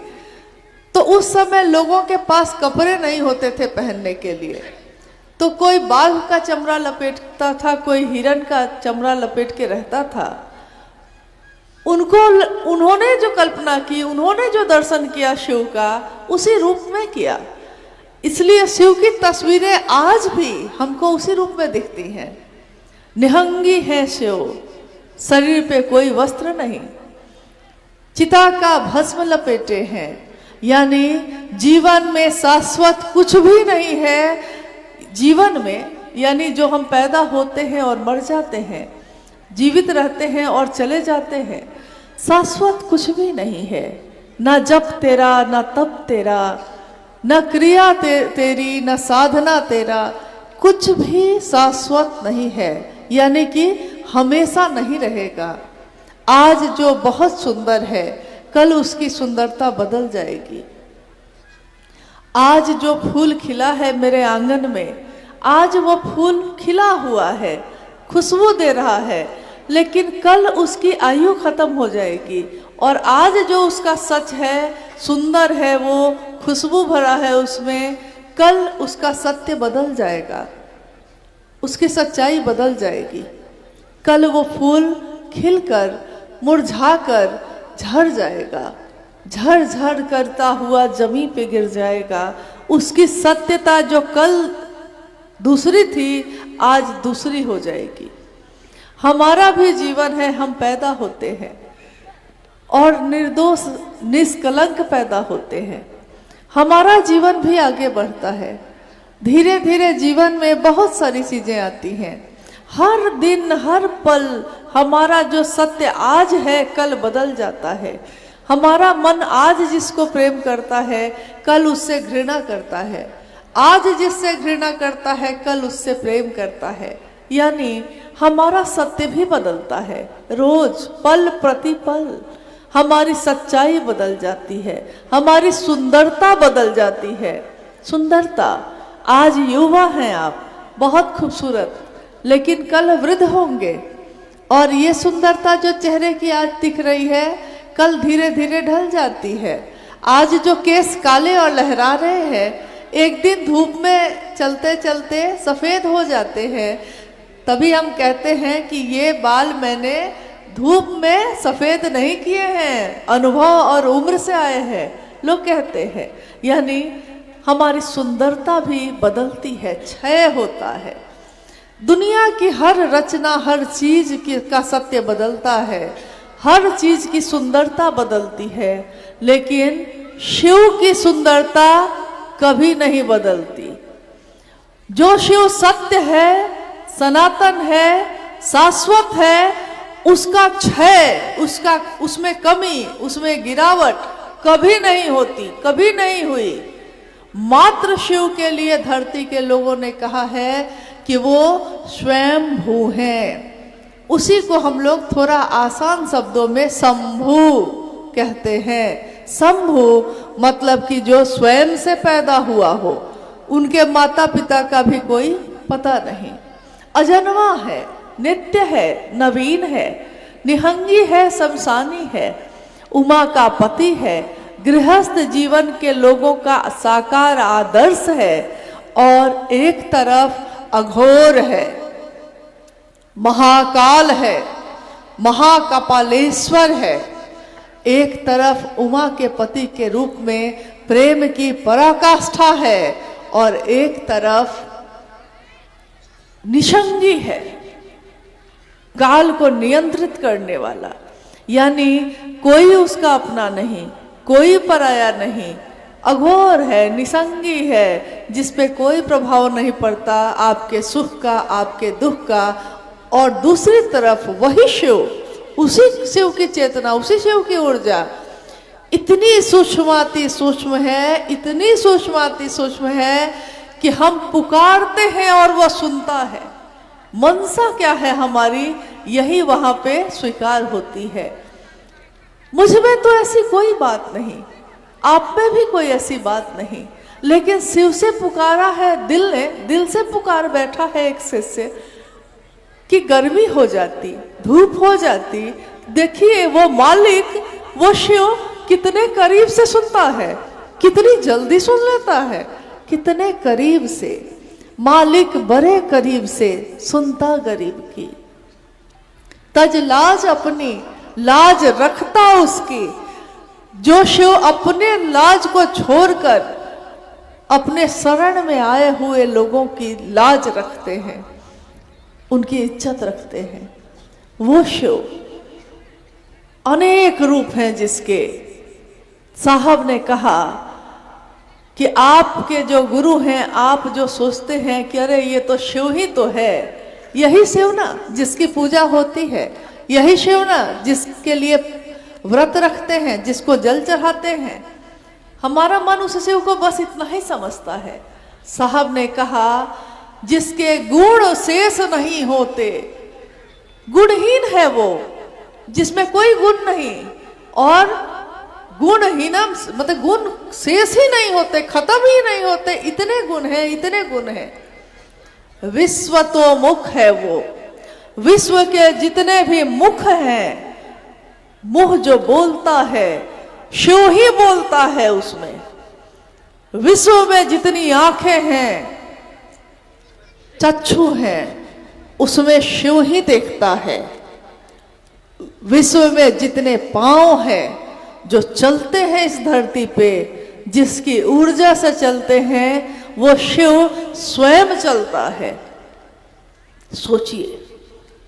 तो उस समय लोगों के पास कपड़े नहीं होते थे पहनने के लिए। तो कोई बाघ का चमड़ा लपेटता था, कोई हिरण का चमड़ा लपेट के रहता था। उन्होंने जो कल्पना की, उन्होंने जो दर्शन किया शिव का, उसी रूप में किया। इसलिए शिव की तस्वीरें आज भी हमको उसी रूप में दिखती हैं। निहंगी है शिव, शरीर पे कोई वस्त्र नहीं, चिता का भस्म लपेटे हैं, यानी जीवन में शाश्वत कुछ भी नहीं है। जीवन में यानी जो हम पैदा होते हैं और मर जाते हैं, जीवित रहते हैं और चले जाते हैं, शाश्वत कुछ भी नहीं है। ना जप तेरा, ना तप तेरा, ना क्रिया तेरी, ना साधना तेरा, कुछ भी शाश्वत नहीं है, यानी कि हमेशा नहीं रहेगा। आज जो बहुत सुंदर है, कल उसकी सुंदरता बदल जाएगी। आज जो फूल खिला है मेरे आंगन में, आज वो फूल खिला हुआ है, खुशबू दे रहा है, लेकिन कल उसकी आयु खत्म हो जाएगी। और आज जो उसका सच है, सुंदर है, वो खुशबू भरा है उसमें, कल उसका सत्य बदल जाएगा, उसकी सच्चाई बदल जाएगी। कल वो फूल खिलकर मुरझाकर झड़ जाएगा, झड़ झड़ करता हुआ जमीन पे गिर जाएगा। उसकी सत्यता जो कल दूसरी थी, आज दूसरी हो जाएगी। हमारा भी जीवन है, हम पैदा होते हैं और निर्दोष निष्कलंक पैदा होते हैं। हमारा जीवन भी आगे बढ़ता है। धीरे धीरे जीवन में बहुत सारी चीजें आती हैं। हर दिन हर पल हमारा जो सत्य आज है, कल बदल जाता है। हमारा मन आज जिसको प्रेम करता है कल उससे घृणा करता है, आज जिससे घृणा करता है कल उससे प्रेम करता है। यानी हमारा सत्य भी बदलता है, रोज पल प्रति पल हमारी सच्चाई बदल जाती है, हमारी सुंदरता बदल जाती है। सुंदरता, आज युवा हैं आप, बहुत खूबसूरत, लेकिन कल वृद्ध होंगे और ये सुंदरता जो चेहरे की आज दिख रही है कल धीरे धीरे ढल जाती है। आज जो केस काले और लहरा रहे हैं एक दिन धूप में चलते चलते सफेद हो जाते हैं। तभी हम कहते हैं कि ये बाल मैंने धूप में सफेद नहीं किए हैं, अनुभव और उम्र से आए हैं, लोग कहते हैं। यानी हमारी सुंदरता भी बदलती है, क्षय होता है। दुनिया की हर रचना, हर चीज का सत्य बदलता है, हर चीज की सुंदरता बदलती है, लेकिन शिव की सुंदरता कभी नहीं बदलती। जो शिव सत्य है, सनातन है, शाश्वत है, उसका क्षय, उसमें कमी, उसमें गिरावट कभी नहीं होती, कभी नहीं हुई। मात्र शिव के लिए धरती के लोगों ने कहा है कि वो स्वयं भू हैं। उसी को हम लोग थोड़ा आसान शब्दों में शंभु कहते हैं। शंभु मतलब कि जो स्वयं से पैदा हुआ हो, उनके माता पिता का भी कोई पता नहीं, अजन्मा है, नित्य है, नवीन है, निहंगी है, शमशानी है, उमा का पति है, गृहस्थ जीवन के लोगों का साकार आदर्श है, और एक तरफ अघोर है, महाकाल है, महाकपालेश्वर है, एक तरफ उमा के पति के रूप में प्रेम की पराकाष्ठा है, और एक तरफ निशंगी है, काल को नियंत्रित करने वाला। यानी कोई उसका अपना नहीं, कोई पराया नहीं, अघोर है, निसंगी है, जिस पे कोई प्रभाव नहीं पड़ता आपके सुख का, आपके दुख का। और दूसरी तरफ वही शिव, उसी शिव की चेतना, उसी शिव की ऊर्जा इतनी सूक्ष्माति सूक्ष्म है, इतनी सूक्ष्माति सूक्ष्म है कि हम पुकारते हैं और वह सुनता है। मनसा क्या है हमारी, यही वहां पे स्वीकार होती है। मुझ में तो ऐसी कोई बात नहीं, आप में भी कोई ऐसी बात नहीं, लेकिन शिव से पुकारा है दिल ने, दिल से पुकार बैठा है एक शिष्य कि गर्मी हो जाती, धूप हो जाती। देखिए वो मालिक, वो शिव कितने करीब से सुनता है, कितनी जल्दी सुन लेता है, कितने करीब से। मालिक बड़े करीब से सुनता गरीब की, तज लाज अपनी, लाज रखता उसकी। जो शिव अपने लाज को छोड़कर अपने शरण में आए हुए लोगों की लाज रखते हैं, उनकी इज्जत रखते हैं, वो शिव अनेक रूप हैं जिसके। साहब ने कहा कि आपके जो गुरु हैं, आप जो सोचते हैं कि अरे ये तो शिव ही तो है, यही शिव ना जिसकी पूजा होती है, यही शिव ना जिसके लिए व्रत रखते हैं, जिसको जल चढ़ाते हैं। हमारा मन उस शिव को बस इतना ही समझता है। साहब ने कहा जिसके गुण शेष नहीं होते, गुणहीन है वो, जिसमें कोई गुण नहीं, और गुणहीन मतलब गुण शेष ही नहीं होते, खत्म ही नहीं होते, इतने गुण हैं, इतने गुण हैं। विश्व तो मुख है वो, विश्व के जितने भी मुख हैं, मुंह जो बोलता है शिव ही बोलता है उसमें। विश्व में जितनी आंखें हैं, चक्षु हैं, उसमें शिव ही देखता है। विश्व में जितने पांव हैं जो चलते हैं इस धरती पे, जिसकी ऊर्जा से चलते हैं, वो शिव स्वयं चलता है। सोचिए,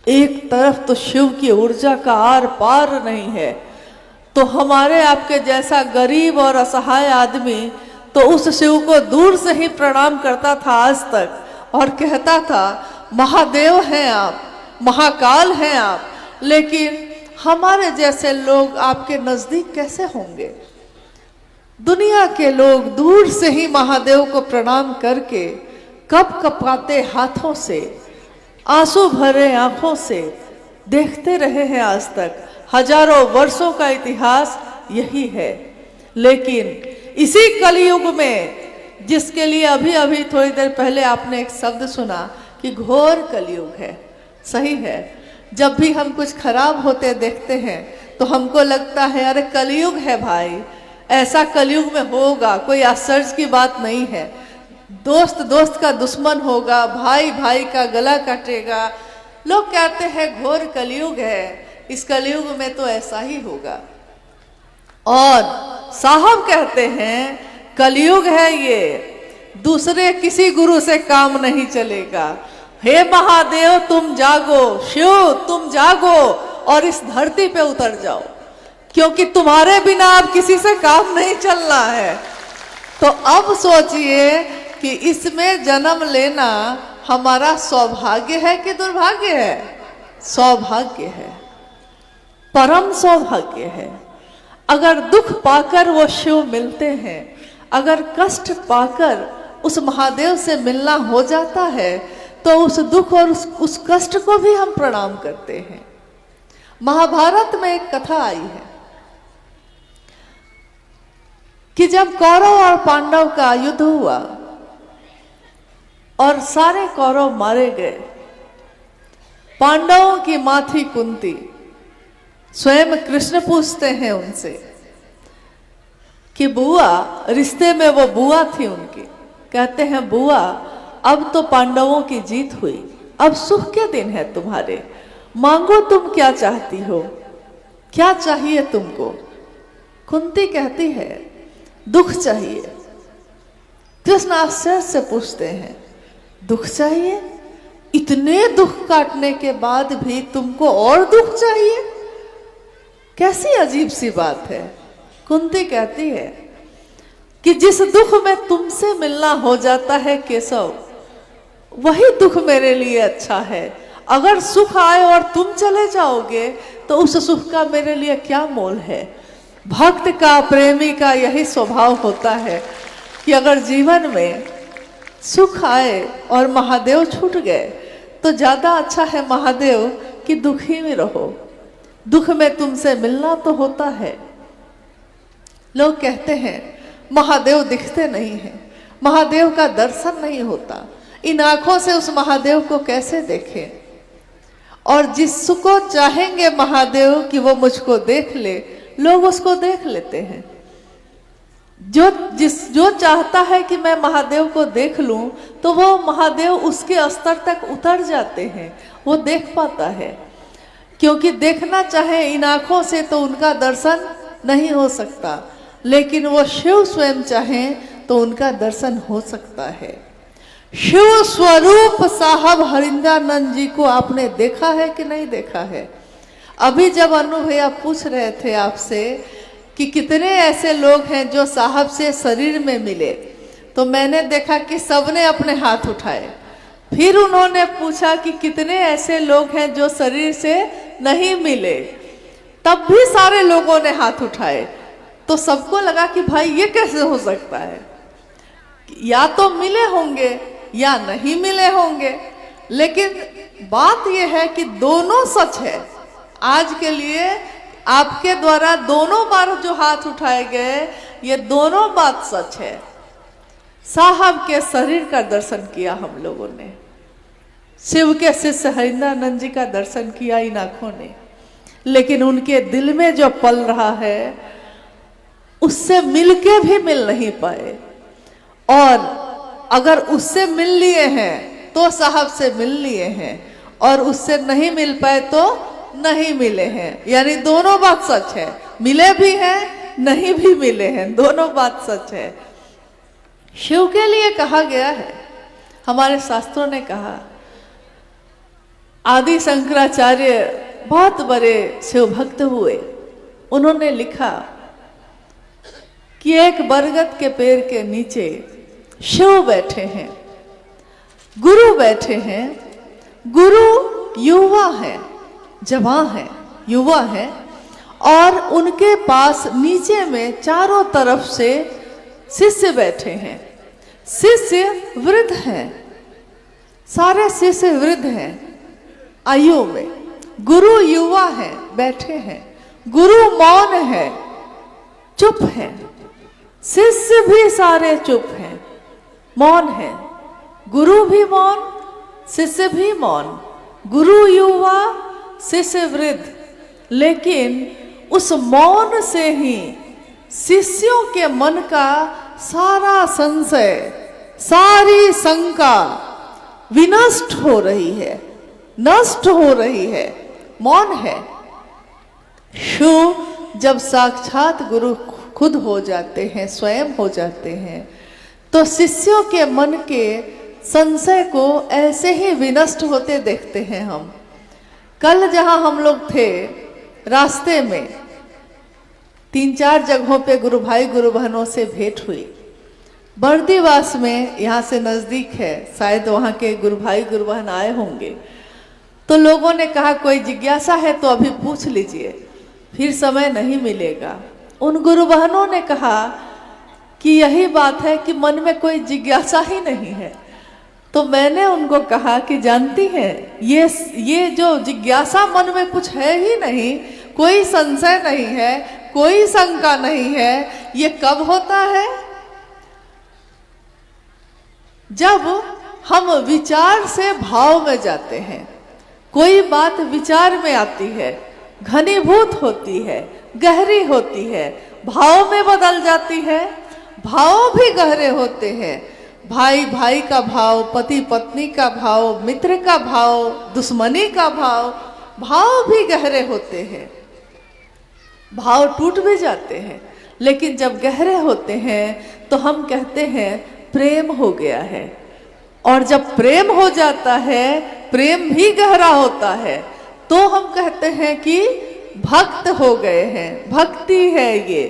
एक तरफ तो शिव की ऊर्जा का आर पार नहीं है, तो हमारे आपके जैसा गरीब और असहाय आदमी तो उस शिव को दूर से ही प्रणाम करता था आज तक, और कहता था महादेव हैं आप, महाकाल हैं आप। लेकिन हमारे जैसे लोग आपके नजदीक कैसे होंगे? दुनिया के लोग दूर से ही महादेव को प्रणाम करके कप कपाते हाथों से, आंसू भरे आंखों से देखते रहे हैं आज तक। हजारों वर्षों का इतिहास यही है। लेकिन इसी कलयुग में, जिसके लिए अभी अभी थोड़ी देर पहले आपने एक शब्द सुना कि घोर कलयुग है, सही है। जब भी हम कुछ खराब होते देखते हैं तो हमको लगता है अरे कलयुग है भाई, ऐसा कलयुग में होगा, कोई आश्चर्य की बात नहीं है। दोस्त दोस्त का दुश्मन होगा, भाई भाई का गला काटेगा। लोग कहते हैं घोर कलयुग है, इस कलयुग में तो ऐसा ही होगा। और साहब कहते हैं कलयुग है ये, दूसरे किसी गुरु से काम नहीं चलेगा। हे महादेव तुम जागो, शिव तुम जागो और इस धरती पे उतर जाओ, क्योंकि तुम्हारे बिना अब किसी से काम नहीं चलना है। तो अब सोचिए कि इसमें जन्म लेना हमारा सौभाग्य है कि दुर्भाग्य है? सौभाग्य है, परम सौभाग्य है। अगर दुख पाकर वो शिव मिलते हैं, अगर कष्ट पाकर उस महादेव से मिलना हो जाता है, तो उस दुख और उस कष्ट को भी हम प्रणाम करते हैं। महाभारत में एक कथा आई है कि जब कौरव और पांडव का युद्ध हुआ और सारे कौरव मारे गए, पांडवों की मां थी कुंती। स्वयं कृष्ण पूछते हैं उनसे कि बुआ, रिश्ते में वो बुआ थी उनकी, कहते हैं बुआ अब तो पांडवों की जीत हुई, अब सुख के दिन है तुम्हारे, मांगो तुम क्या चाहती हो, क्या चाहिए तुमको? कुंती कहती है दुख चाहिए। कृष्ण आश्चर्य से पूछते हैं दुख चाहिए? इतने दुख काटने के बाद भी तुमको और दुख चाहिए? कैसी अजीब सी बात है। कुंती कहती है कि जिस दुख में तुमसे मिलना हो जाता है केशव, वही दुख मेरे लिए अच्छा है। अगर सुख आए और तुम चले जाओगे तो उस सुख का मेरे लिए क्या मोल है? भक्त का, प्रेमी का यही स्वभाव होता है कि अगर जीवन में सुख आए और महादेव छूट गए तो ज्यादा अच्छा है महादेव कि दुखी में रहो। दुख में तुमसे मिलना तो होता है। लोग कहते हैं महादेव दिखते नहीं हैं, महादेव का दर्शन नहीं होता, इन आंखों से उस महादेव को कैसे देखें? और जिसको चाहेंगे महादेव कि वो मुझको देख ले, लोग उसको देख लेते हैं। जो चाहता है कि मैं महादेव को देख लूं, तो वो महादेव उसके स्तर तक उतर जाते हैं, वो देख पाता है। क्योंकि देखना चाहे इन आंखों से तो उनका दर्शन नहीं हो सकता, लेकिन वो शिव स्वयं चाहें तो उनका दर्शन हो सकता है। शिव स्वरूप साहब हरिंद्रानंद जी को आपने देखा है कि नहीं देखा है? अभी जब अनु भैया पूछ रहे थे आपसे कि कितने ऐसे लोग हैं जो साहब से शरीर में मिले, तो मैंने देखा कि सबने अपने हाथ उठाए। फिर उन्होंने पूछा कि कितने ऐसे लोग हैं जो शरीर से नहीं मिले, तब भी सारे लोगों ने हाथ उठाए। तो सबको लगा कि भाई ये कैसे हो सकता है, या तो मिले होंगे या नहीं मिले होंगे। लेकिन बात यह है कि दोनों सच है। आज के लिए आपके द्वारा दोनों बार जो हाथ उठाए गए, ये दोनों बात सच है। साहब के शरीर का दर्शन किया हम लोगों ने, शिव के शिष्य हरिंद्रानंद जी का दर्शन किया इन आंखों ने, लेकिन उनके दिल में जो पल रहा है उससे मिलके भी मिल नहीं पाए। और अगर उससे मिल लिए हैं तो साहब से मिल लिए हैं, और उससे नहीं मिल पाए तो नहीं मिले हैं। यानी दोनों बात सच है, मिले भी हैं नहीं भी मिले हैं, दोनों बात सच है। शिव के लिए कहा गया है, हमारे शास्त्रों ने कहा, आदि शंकराचार्य बहुत बड़े शिव भक्त हुए, उन्होंने लिखा कि एक बरगद के पेड़ के नीचे शिव बैठे हैं, गुरु बैठे हैं। गुरु युवा है, जवान है, युवा हैं, और उनके पास नीचे में चारों तरफ से शिष्य बैठे हैं। शिष्य वृद्ध हैं, सारे शिष्य वृद्ध हैं आयु में। गुरु युवा हैं, बैठे हैं। गुरु मौन है, चुप है। शिष्य भी सारे चुप हैं, मौन है। गुरु भी मौन, शिष्य भी मौन। गुरु युवा, शिष्य वृद्ध। लेकिन उस मौन से ही शिष्यों के मन का सारा संशय, सारी शंका विनष्ट हो रही है, नष्ट हो रही है। मौन है। शिव जब साक्षात गुरु खुद हो जाते हैं, स्वयं हो जाते हैं, तो शिष्यों के मन के संशय को ऐसे ही विनष्ट होते देखते हैं हम। कल जहां हम लोग थे, रास्ते में 3-4 जगहों पे गुरु भाई गुरु बहनों से भेंट हुई। बर्दीवास में, यहाँ से नज़दीक है, शायद वहाँ के गुरु भाई गुरु बहन आए होंगे। तो लोगों ने कहा कोई जिज्ञासा है तो अभी पूछ लीजिए, फिर समय नहीं मिलेगा। उन गुरु बहनों ने कहा कि यही बात है कि मन में कोई जिज्ञासा ही नहीं है। तो मैंने उनको कहा कि जानती हैं, ये जो जिज्ञासा मन में कुछ है ही नहीं, कोई संशय नहीं है, कोई शंका नहीं है, ये कब होता है? जब हम विचार से भाव में जाते हैं। कोई बात विचार में आती है, घनीभूत होती है, गहरी होती है, भाव में बदल जाती है। भाव भी गहरे होते हैं। भाई भाई का भाव, पति पत्नी का भाव, मित्र का भाव, दुश्मनी का भाव, भाव भी गहरे होते हैं। भाव टूट भी जाते हैं, लेकिन जब गहरे होते हैं तो हम कहते हैं प्रेम हो गया है। और जब प्रेम हो जाता है, प्रेम भी गहरा होता है, तो हम कहते हैं कि भक्त हो गए हैं, भक्ति है ये।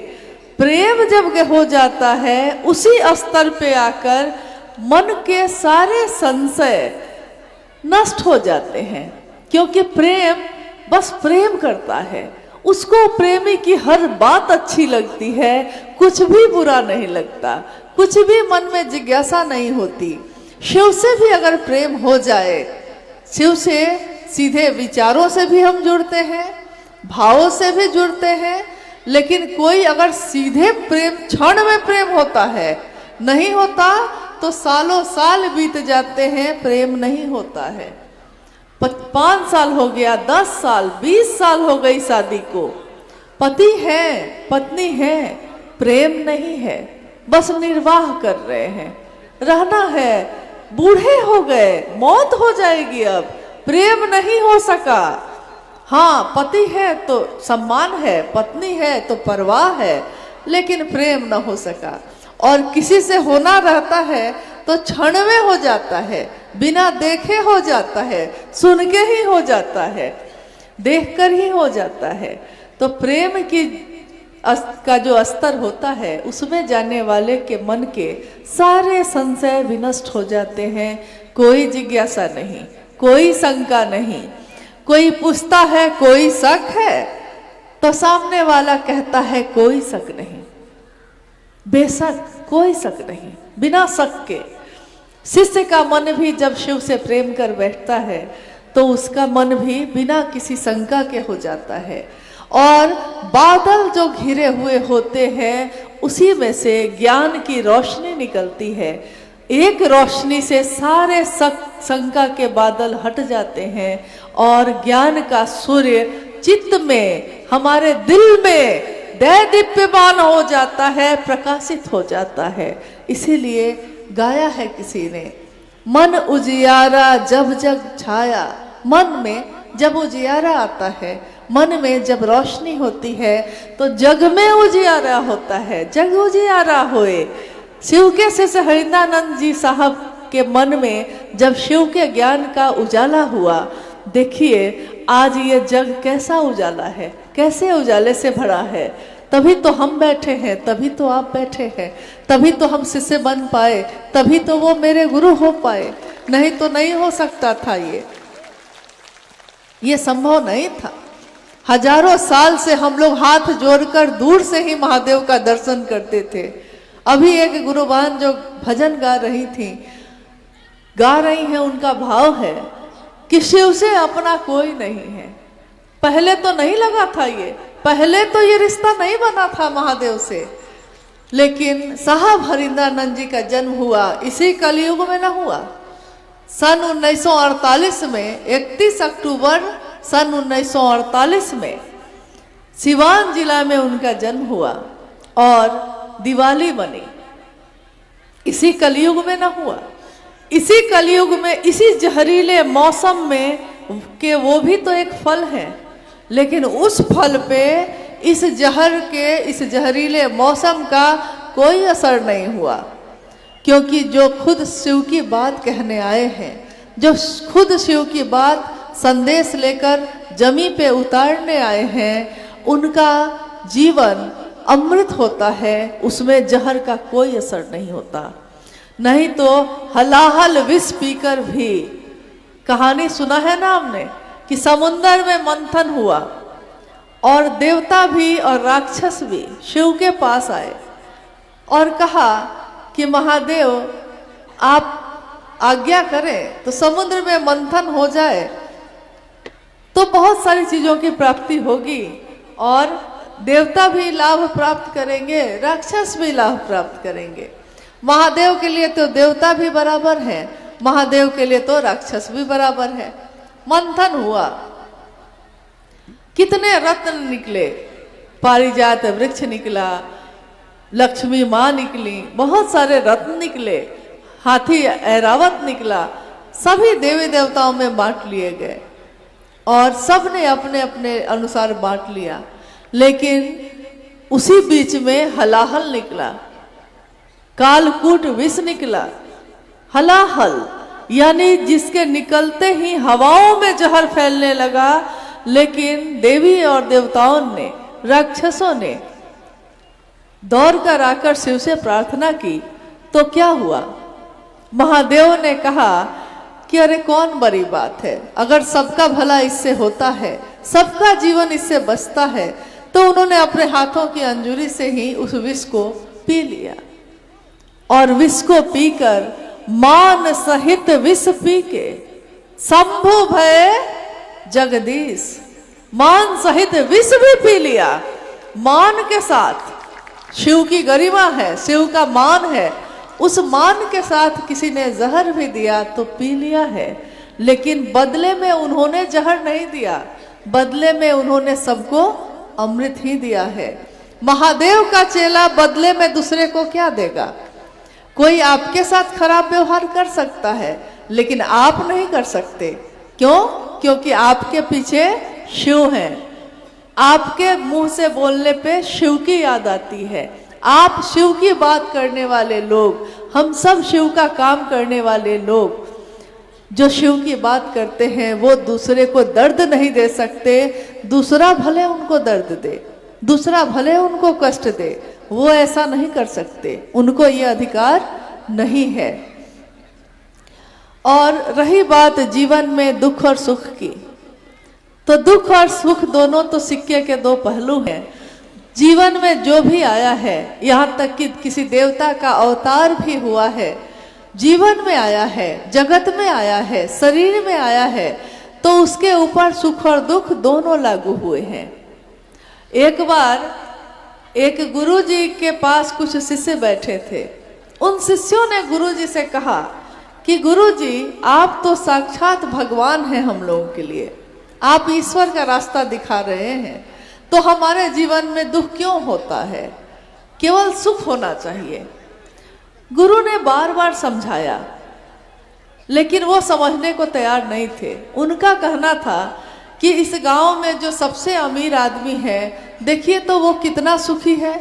प्रेम जब हो जाता है, उसी स्तर पे आकर मन के सारे संशय नष्ट हो जाते हैं। क्योंकि प्रेम बस प्रेम करता है, उसको प्रेमी की हर बात अच्छी लगती है, कुछ भी बुरा नहीं लगता, कुछ भी मन में जिज्ञासा नहीं होती। शिव से भी अगर प्रेम हो जाए, शिव से सीधे विचारों से भी हम जुड़ते हैं, भावों से भी जुड़ते हैं। लेकिन कोई अगर सीधे प्रेम, क्षण में प्रेम होता है, नहीं होता तो सालों साल बीत जाते हैं, प्रेम नहीं होता है। 5 साल हो गया, 10 साल, 20 साल हो गई शादी को, पति है, पत्नी है, प्रेम नहीं है, बस निर्वाह कर रहे हैं, रहना है। बूढ़े हो गए, मौत हो जाएगी, अब प्रेम नहीं हो सका। हाँ, पति है तो सम्मान है, पत्नी है तो परवाह है, लेकिन प्रेम न हो सका। और किसी से होना रहता है तो क्षण में हो जाता है, बिना देखे हो जाता है, सुन के ही हो जाता है, देखकर ही हो जाता है। तो प्रेम का जो स्तर होता है, उसमें जाने वाले के मन के सारे संशय विनष्ट हो जाते हैं। कोई जिज्ञासा नहीं, कोई शंका नहीं। कोई पूछता है कोई शक है, तो सामने वाला कहता है कोई शक नहीं, बेशक कोई शक नहीं, बिना शक के। शिष्य का मन भी जब शिव से प्रेम कर बैठता है, तो उसका मन भी बिना किसी शंका के हो जाता है। और बादल जो घिरे हुए होते हैं, उसी में से ज्ञान की रोशनी निकलती है। एक रोशनी से सारे शंका के बादल हट जाते हैं और ज्ञान का सूर्य चित्त में, हमारे दिल में दैदीप्यमान हो जाता है, प्रकाशित हो जाता है। इसीलिए गाया है किसी ने, मन उजियारा जब जग छाया। मन में जब उजियारा आता है, मन में जब रोशनी होती है, तो जग में उजियारा होता है, जग उजियारा होए। शिव के शिष्य हरिदानंद जी साहब के मन में जब शिव के ज्ञान का उजाला हुआ, देखिए आज ये जग कैसा उजाला है, कैसे उजाले से भरा है। तभी तो हम बैठे हैं, तभी तो आप बैठे हैं, तभी तो हम शिष्य बन पाए, तभी तो वो मेरे गुरु हो पाए, नहीं तो नहीं हो सकता था। ये संभव नहीं था। हजारों साल से हम लोग हाथ जोड़कर दूर से ही महादेव का दर्शन करते थे। अभी एक गुरुबान जो भजन गा रही थी, गा रही हैं, उनका भाव है कि शिव से अपना कोई नहीं है। पहले तो नहीं लगा था ये, पहले तो ये रिश्ता नहीं बना था महादेव से, लेकिन साहब हरिंद्रानंद जी का जन्म हुआ इसी कलयुग में न हुआ। सन 1948 में 31 अक्टूबर सन 1948 में सिवान जिला में उनका जन्म हुआ और दिवाली बनी। इसी कलयुग में न हुआ, इसी कलयुग में, इसी जहरीले मौसम में के वो भी तो एक फल है, लेकिन उस फल पे इस जहर के, इस जहरीले मौसम का कोई असर नहीं हुआ, क्योंकि जो खुद शिव की बात कहने आए हैं, जो खुद शिव की बात संदेश लेकर जमी पे उतारने आए हैं, उनका जीवन अमृत होता है, उसमें जहर का कोई असर नहीं होता। नहीं तो हलाहल विष पीकर भी, कहानी सुना है ना हमने कि समुंदर में मंथन हुआ और देवता भी और राक्षस भी शिव के पास आए और कहा कि महादेव आप आज्ञा करें तो समुद्र में मंथन हो जाए तो बहुत सारी चीजों की प्राप्ति होगी और देवता भी लाभ प्राप्त करेंगे, राक्षस भी लाभ प्राप्त करेंगे। महादेव के लिए तो देवता भी बराबर है, महादेव के लिए तो राक्षस भी बराबर है। मंथन हुआ, कितने रत्न निकले, पारिजात वृक्ष निकला, लक्ष्मी माँ निकली, बहुत सारे रत्न निकले, हाथी ऐरावत निकला, सभी देवी देवताओं में बांट लिए गए और सब ने अपने अपने अनुसार बांट लिया। लेकिन उसी बीच में हलाहल निकला, कालकूट विष निकला। हलाहल यानी जिसके निकलते ही हवाओं में जहर फैलने लगा, लेकिन देवी और देवताओं ने, राक्षसों ने दौड़ कर आकर शिव से प्रार्थना की तो क्या हुआ? महादेव ने कहा कि अरे कौन बड़ी बात है, अगर सबका भला इससे होता है, सबका जीवन इससे बचता है, तो उन्होंने अपने हाथों की अंजुरी से ही उस विष को पी लिया और विष को पीकर मान सहित विष पी के शंभु भय जगदीश, मान सहित विष भी पी लिया। मान के साथ, शिव की गरिमा है, शिव का मान है, उस मान के साथ किसी ने जहर भी दिया तो पी लिया है। लेकिन बदले में उन्होंने जहर नहीं दिया, बदले में उन्होंने सबको अमृत ही दिया है। महादेव का चेला बदले में दूसरे को क्या देगा? कोई आपके साथ खराब व्यवहार कर सकता है, लेकिन आप नहीं कर सकते। क्यों? क्योंकि आपके पीछे शिव हैं। आपके मुंह से बोलने पे शिव की याद आती है। आप शिव की बात करने वाले लोग, हम सब शिव का काम करने वाले लोग जो शिव की बात करते हैं, वो दूसरे को दर्द नहीं दे सकते। दूसरा भले उनको दर्द दे, दूसरा भले उनको कष्ट दे, वो ऐसा नहीं कर सकते, उनको ये अधिकार नहीं है। और रही बात जीवन में दुख और सुख की, तो दुख और सुख दोनों तो सिक्के के दो पहलू हैं। जीवन में जो भी आया है, यहाँ तक कि किसी देवता का अवतार भी हुआ है, जीवन में आया है, जगत में आया है, शरीर में आया है, तो उसके ऊपर सुख और दुख दोनों लागू हुए हैं। एक बार एक गुरुजी के पास कुछ शिष्य बैठे थे। उन शिष्यों ने गुरुजी से कहा कि गुरुजी, आप तो साक्षात भगवान हैं हम लोगों के लिए, आप ईश्वर का रास्ता दिखा रहे हैं, तो हमारे जीवन में दुख क्यों होता है? केवल सुख होना चाहिए। गुरु ने बार बार समझाया, लेकिन वो समझने को तैयार नहीं थे। उनका कहना था कि इस गांव में जो सबसे अमीर आदमी है, देखिए तो वो कितना सुखी है।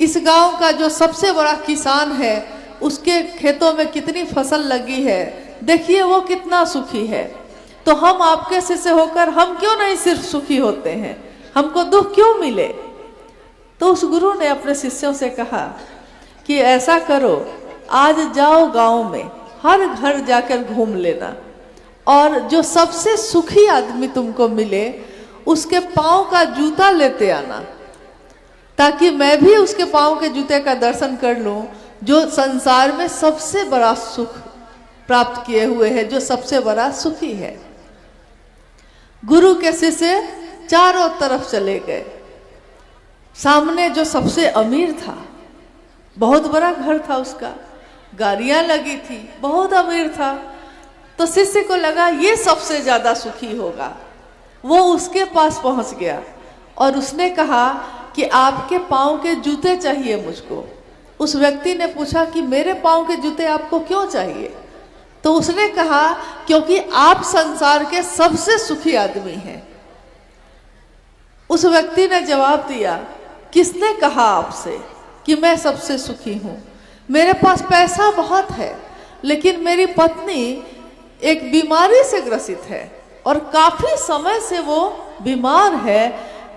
इस गांव का जो सबसे बड़ा किसान है, उसके खेतों में कितनी फसल लगी है, देखिए वो कितना सुखी है। तो हम आपके शिष्य होकर हम क्यों नहीं सिर्फ सुखी होते हैं, हमको दुख क्यों मिले? तो उस गुरु ने अपने शिष्यों से कहा कि ऐसा करो, आज जाओ गांव में, हर घर जाकर घूम लेना, और जो सबसे सुखी आदमी तुमको मिले उसके पाँव का जूता लेते आना, ताकि मैं भी उसके पाँव के जूते का दर्शन कर लूं, जो संसार में सबसे बड़ा सुख प्राप्त किए हुए है, जो सबसे बड़ा सुखी है। गुरु के शिष्य चारों तरफ चले गए। सामने जो सबसे अमीर था, बहुत बड़ा घर था उसका, गाड़ियां लगी थी, बहुत अमीर था, तो शिष्य को लगा ये सबसे ज्यादा सुखी होगा। वो उसके पास पहुंच गया और उसने कहा कि आपके पाँव के जूते चाहिए मुझको। उस व्यक्ति ने पूछा कि मेरे पाँव के जूते आपको क्यों चाहिए? तो उसने कहा क्योंकि आप संसार के सबसे सुखी आदमी हैं। उस व्यक्ति ने जवाब दिया, किसने कहा आपसे कि मैं सबसे सुखी हूँ? मेरे पास पैसा बहुत है, लेकिन मेरी पत्नी एक बीमारी से ग्रसित है और काफी समय से वो बीमार है।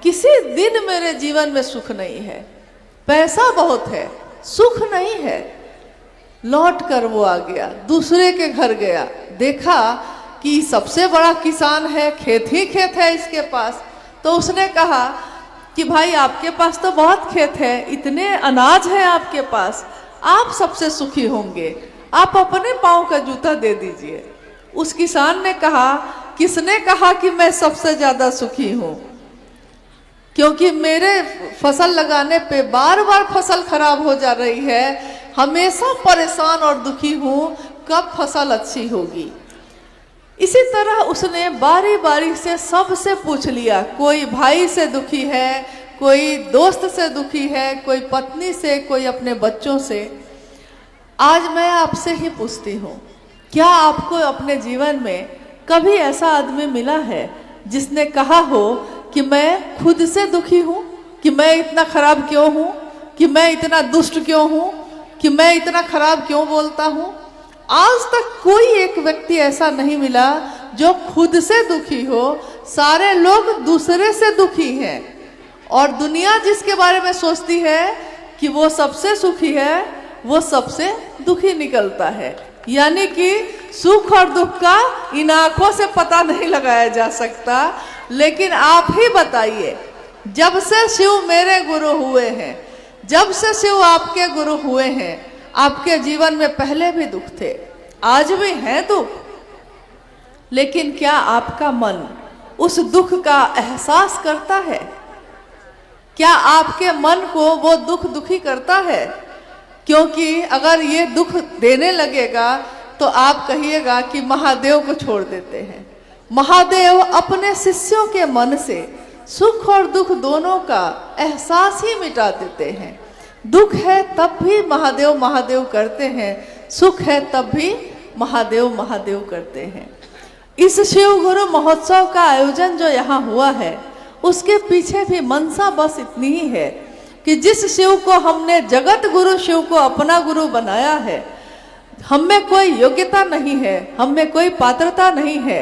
किसी दिन मेरे जीवन में सुख नहीं है। पैसा बहुत है, सुख नहीं है। लौट कर वो आ गया, दूसरे के घर गया, देखा कि सबसे बड़ा किसान है, खेत ही खेत है इसके पास। तो उसने कहा कि भाई आपके पास तो बहुत खेत है, इतने अनाज है आपके पास, आप सबसे सुखी होंगे, आप अपने पाँव का जूता दे दीजिए। उस किसान ने कहा, किसने कहा कि मैं सबसे ज्यादा सुखी हूँ? क्योंकि मेरे फसल लगाने पे बार बार फसल खराब हो जा रही है, हमेशा परेशान और दुखी हूँ, कब फसल अच्छी होगी। इसी तरह उसने बारी बारी से सबसे पूछ लिया, कोई भाई से दुखी है, कोई दोस्त से दुखी है, कोई पत्नी से, कोई अपने बच्चों से। आज मैं आपसे ही पूछती हूँ, क्या आपको अपने जीवन में कभी ऐसा आदमी मिला है जिसने कहा हो कि मैं खुद से दुखी हूँ, कि मैं इतना खराब क्यों हूँ, कि मैं इतना दुष्ट क्यों हूँ, कि मैं इतना खराब क्यों बोलता हूँ? आज तक कोई एक व्यक्ति ऐसा नहीं मिला जो खुद से दुखी हो। सारे लोग दूसरे से दुखी हैं, और दुनिया जिसके बारे में सोचती है कि वो सबसे सुखी है, वो सबसे दुखी निकलता है। यानी कि सुख और दुख का इन आंखों से पता नहीं लगाया जा सकता। लेकिन आप ही बताइए, जब से शिव मेरे गुरु हुए हैं, जब से शिव आपके गुरु हुए हैं, आपके जीवन में पहले भी दुख थे, आज भी हैं दुख, लेकिन क्या आपका मन उस दुख का एहसास करता है? क्या आपके मन को वो दुख दुखी करता है? क्योंकि अगर ये दुख देने लगेगा तो आप कहिएगा कि महादेव को छोड़ देते हैं। महादेव अपने शिष्यों के मन से सुख और दुख दोनों का एहसास ही मिटा देते हैं। दुख है तब भी महादेव महादेव करते हैं, सुख है तब भी महादेव महादेव करते हैं। इस शिव गुरु महोत्सव का आयोजन जो यहाँ हुआ है, उसके पीछे भी मनसा बस इतनी ही है कि जिस शिव को हमने जगत गुरु शिव को अपना गुरु बनाया है, हम में कोई योग्यता नहीं है, हम में कोई पात्रता नहीं है,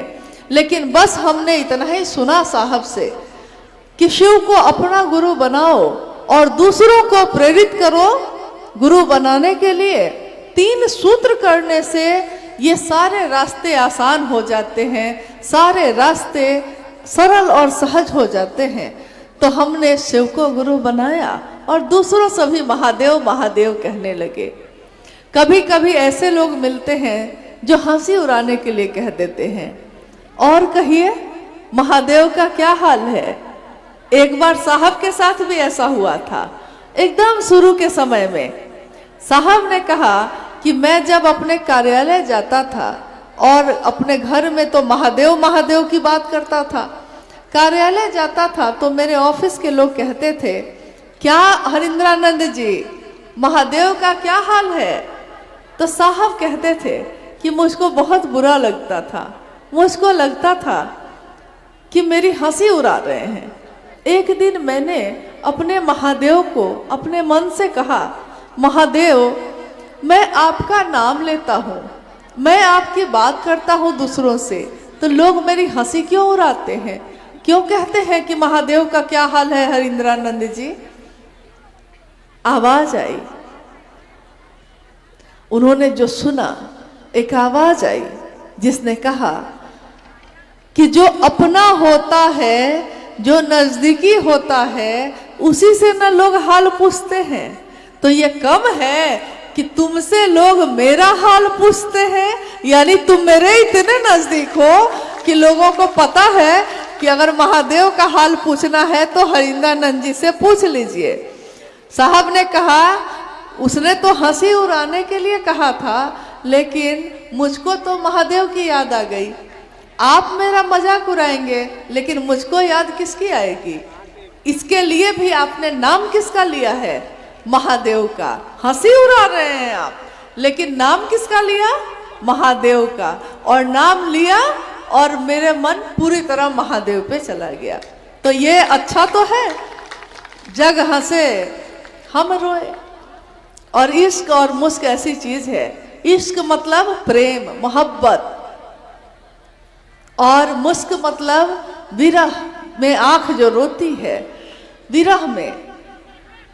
लेकिन बस हमने इतना ही सुना साहब से कि शिव को अपना गुरु बनाओ और दूसरों को प्रेरित करो गुरु बनाने के लिए। 3 सूत्र करने से ये सारे रास्ते आसान हो जाते हैं, सारे रास्ते सरल और सहज हो जाते हैं। तो हमने शिव को गुरु बनाया और दूसरों सभी महादेव महादेव कहने लगे। कभी कभी ऐसे लोग मिलते हैं जो हंसी उड़ाने के लिए कह देते हैं, और कहिए महादेव का क्या हाल है। एक बार साहब के साथ भी ऐसा हुआ था। एकदम शुरू के समय में साहब ने कहा कि मैं जब अपने कार्यालय जाता था और अपने घर में तो महादेव महादेव की बात करता था, कार्यालय जाता था तो मेरे ऑफिस के लोग कहते थे, क्या हरिंद्रानंद जी महादेव का क्या हाल है? तो साहब कहते थे कि मुझको बहुत बुरा लगता था, मुझको लगता था कि मेरी हंसी उड़ा रहे हैं। एक दिन मैंने अपने महादेव को अपने मन से कहा, महादेव मैं आपका नाम लेता हूँ, मैं आपकी बात करता हूँ दूसरों से, तो लोग मेरी हंसी क्यों उड़ाते हैं, क्यों कहते हैं कि महादेव का क्या हाल है हरिंद्रानंद जी? आवाज आई, उन्होंने जो सुना, एक आवाज आई जिसने कहा कि जो अपना होता है जो नजदीकी होता है उसी से ना लोग हाल पूछते हैं। तो ये कम है कि तुमसे लोग मेरा हाल पूछते हैं, यानी तुम मेरे इतने नजदीक हो कि लोगों को पता है कि अगर महादेव का हाल पूछना है तो हरिंद्रानंद जी से पूछ लीजिए। साहब ने कहा, उसने तो हंसी उड़ाने के लिए कहा था, लेकिन मुझको तो महादेव की याद आ गई। आप मेरा मजाक उड़ाएंगे लेकिन मुझको याद किसकी आएगी? इसके लिए भी आपने नाम किसका लिया है? महादेव का। हंसी उड़ा रहे हैं आप, लेकिन नाम किसका लिया? महादेव का। और नाम लिया और मेरे मन पूरी तरह महादेव पे चला गया। तो ये अच्छा तो है, जग हंसे हम रोए। और इश्क और मुस्क ऐसी चीज है, इश्क मतलब प्रेम मोहब्बत, और मुस्क मतलब विरह में आंख जो रोती है। विरह में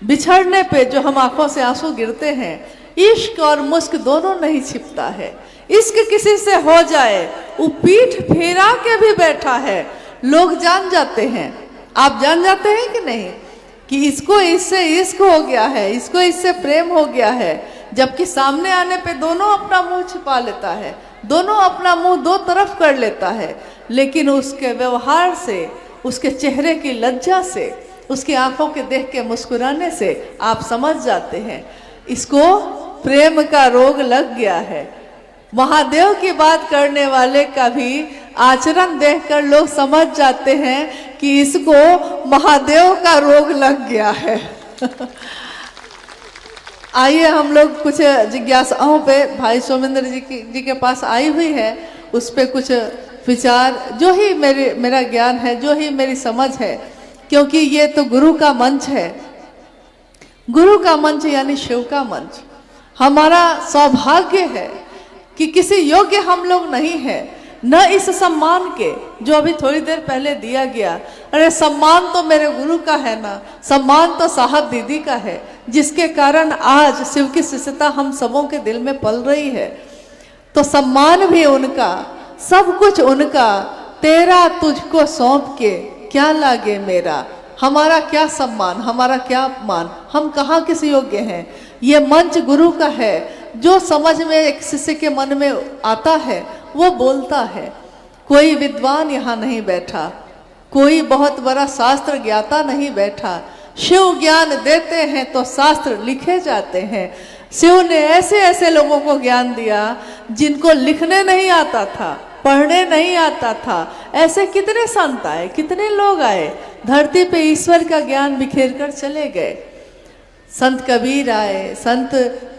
बिछड़ने पे जो हम आंखों से आंसू गिरते हैं, इश्क और मुस्क दोनों नहीं छिपता है। इश्क किसी से हो जाए, वो पीठ फेरा के भी बैठा है, लोग जान जाते हैं। आप जान जाते हैं कि नहीं कि इसको इससे इश्क हो गया है, इसको इससे प्रेम हो गया है, जबकि सामने आने पे दोनों अपना मुंह छिपा लेता है, दोनों अपना मुंह दो तरफ कर लेता है। लेकिन उसके व्यवहार से, उसके चेहरे की लज्जा से, उसकी आंखों के देख के मुस्कुराने से आप समझ जाते हैं इसको प्रेम का रोग लग गया है। महादेव की बात करने वाले का भी आचरण देखकर लोग समझ जाते हैं कि इसको महादेव का रोग लग गया है। आइए हम लोग कुछ जिज्ञासाओं पे भाई सोमेंद्र जी के पास आई हुई है, उस पे कुछ विचार, जो ही मेरा ज्ञान है, जो ही मेरी समझ है, क्योंकि ये तो गुरु का मंच है। गुरु का मंच यानी शिव का मंच। हमारा सौभाग्य है कि किसी योग्य हम लोग नहीं है, न इस सम्मान के जो अभी थोड़ी देर पहले दिया गया। अरे सम्मान तो मेरे गुरु का है ना, सम्मान तो साहब दीदी का है, जिसके कारण आज शिव की शिष्यता हम सबों के दिल में पल रही है। तो सम्मान भी उनका, सब कुछ उनका। तेरा तुझको सौंप के क्या लागे मेरा, हमारा क्या सम्मान, हमारा क्या अपमान, हम कहाँ किस योग्य हैं। ये मंच गुरु का है, जो समझ में एक शिष्य के मन में आता है वो बोलता है। कोई विद्वान यहाँ नहीं बैठा, कोई बहुत बड़ा शास्त्र ज्ञाता नहीं बैठा। शिव ज्ञान देते हैं तो शास्त्र लिखे जाते हैं। शिव ने ऐसे ऐसे लोगों को ज्ञान दिया जिनको लिखने नहीं आता था, पढ़ने नहीं आता था। ऐसे कितने संत आए, कितने लोग आए, धरती पे ईश्वर का ज्ञान बिखेर कर चले गए। संत कबीर आए, संत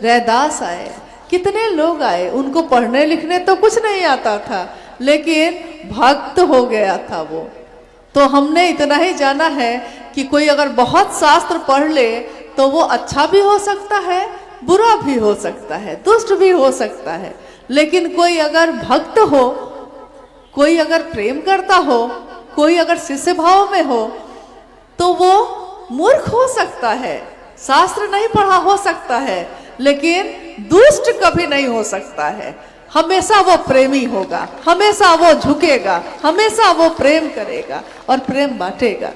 रैदास आए, कितने लोग आए, उनको पढ़ने लिखने तो कुछ नहीं आता था, लेकिन भक्त हो गया था वो। तो हमने इतना ही जाना है कि कोई अगर बहुत शास्त्र पढ़ ले तो वो अच्छा भी हो सकता है, बुरा भी हो सकता है, दुष्ट भी हो सकता है। लेकिन कोई अगर भक्त हो, कोई अगर प्रेम करता हो, कोई अगर शिष्य भाव में हो, तो वो मूर्ख हो सकता है, शास्त्र नहीं पढ़ा हो सकता है, लेकिन दुष्ट कभी नहीं हो सकता है। हमेशा वो प्रेमी होगा, हमेशा वो झुकेगा, हमेशा वो प्रेम करेगा और प्रेम बांटेगा।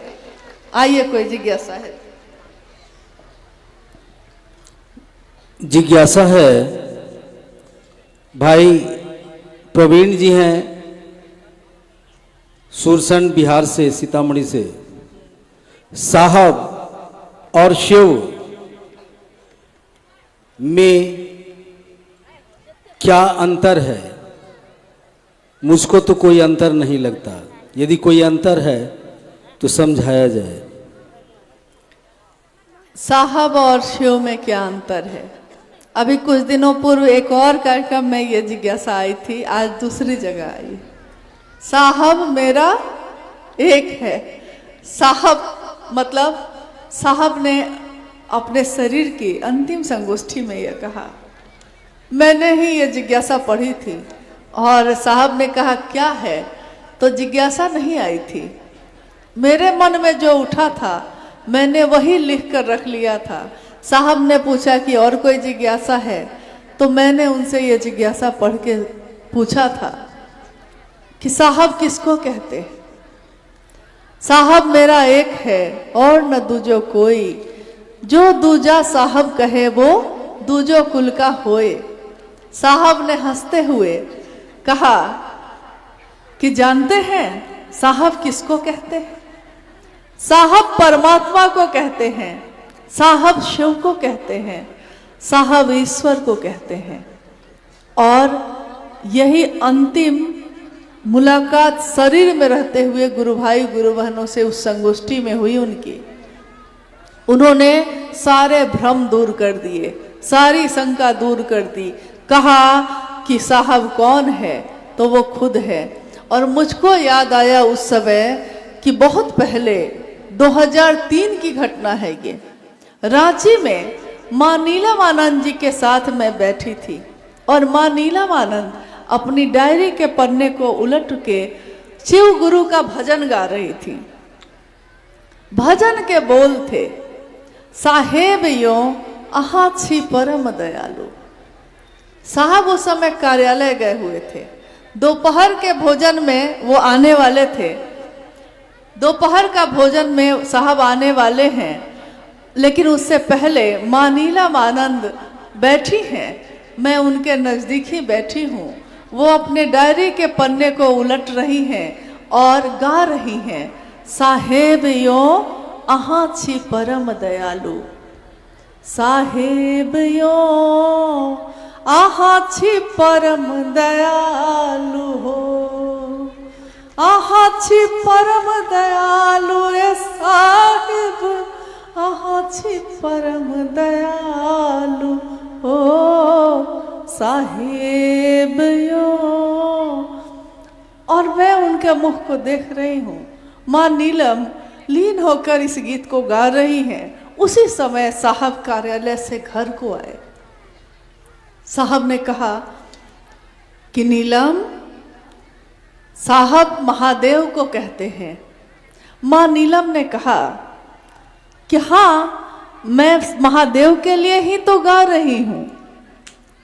आइए कोई जिज्ञासा है? जिज्ञासा है, भाई प्रवीण जी हैं सुरसंड बिहार से, सीतामढ़ी से। साहब और शिव में क्या अंतर है? मुझको तो कोई अंतर नहीं लगता, यदि कोई अंतर है तो समझाया जाए। साहब और शिव में क्या अंतर है? अभी कुछ दिनों पूर्व एक और कार्यक्रम में ये जिज्ञासा आई थी, आज दूसरी जगह आई। साहब मेरा एक है। साहब मतलब साहब ने अपने शरीर की अंतिम संगोष्ठी में यह कहा। मैंने ही ये जिज्ञासा पढ़ी थी और साहब ने कहा क्या है, तो जिज्ञासा नहीं आई थी। मेरे मन में जो उठा था मैंने वही लिख कर रख लिया था। साहब ने पूछा कि और कोई जिज्ञासा है, तो मैंने उनसे ये जिज्ञासा पढ़ के पूछा था कि साहब किसको कहते हैं? साहब मेरा एक है और न दूजो कोई, जो दूजा साहब कहे वो दूजो कुल का होए। साहब ने हंसते हुए कहा कि जानते हैं साहब किसको कहते हैं? साहब परमात्मा को कहते हैं, साहब शिव को कहते हैं, साहब ईश्वर को कहते हैं। और यही अंतिम मुलाकात शरीर में रहते हुए गुरु भाई गुरु बहनों से उस संगोष्ठी में हुई उनकी। उन्होंने सारे भ्रम दूर कर दिए, सारी शंका दूर कर दी। कहा कि साहब कौन है? तो वो खुद है। और मुझको याद आया उस समय कि बहुत पहले 2003 की घटना है ये। रांची में माँ नीलम आनंद जी के साथ मैं बैठी थी और माँ नीलम आनंद अपनी डायरी के पन्ने को उलट के शिव गुरु का भजन गा रही थी। भजन के बोल थे, साहेब यो आहा छी परम दयालु। साहब उस समय कार्यालय गए हुए थे। दोपहर के भोजन में वो आने वाले थे। दोपहर का भोजन में साहब आने वाले हैं, लेकिन उससे पहले माँ नीलम आनंद बैठी हैं। मैं उनके नज़दीक ही बैठी हूँ। वो अपने डायरी के पन्ने को उलट रही हैं और गा रही हैं, साहेब यो आहा छी परम दयालु। साहेब यो आहा छी परम दयालु हो, आहा छी परम दयालु रे साहेब, आहा छी परम दयालु हो साहेब यो। और मैं उनके मुख को देख रही हूँ। माँ नीलम लीन होकर इस गीत को गा रही हैं। उसी समय साहब कार्यालय से घर को आए। साहब ने कहा कि नीलम, साहब महादेव को कहते हैं। माँ नीलम ने कहा कि हाँ, मैं महादेव के लिए ही तो गा रही हूँ।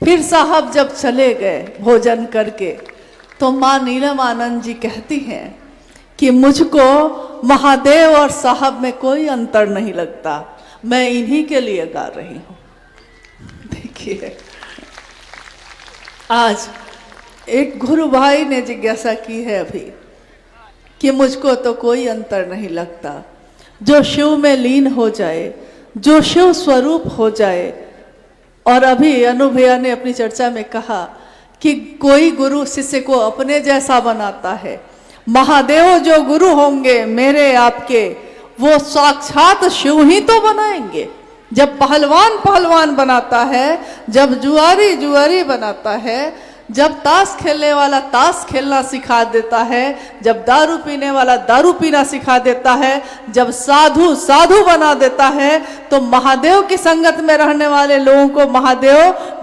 फिर साहब जब चले गए भोजन करके, तो माँ नीलम आनंद जी कहती हैं कि मुझको महादेव और साहब में कोई अंतर नहीं लगता, मैं इन्हीं के लिए गा रही हूँ। देखिए, आज एक गुरु भाई ने जिज्ञासा की है अभी कि मुझको तो कोई अंतर नहीं लगता। जो शिव में लीन हो जाए, जो शिव स्वरूप हो जाए। और अभी अनु भैया ने अपनी चर्चा में कहा कि कोई गुरु शिष्य को अपने जैसा बनाता है। महादेव जो गुरु होंगे मेरे आपके, वो साक्षात शिव ही तो बनाएंगे। जब पहलवान पहलवान बनाता है, जब जुआरी जुआरी बनाता है, जब ताश खेलने वाला ताश खेलना सिखा देता है, जब दारू पीने वाला दारू पीना सिखा देता है, जब साधु साधु बना देता है, तो महादेव की संगत में रहने वाले लोगों को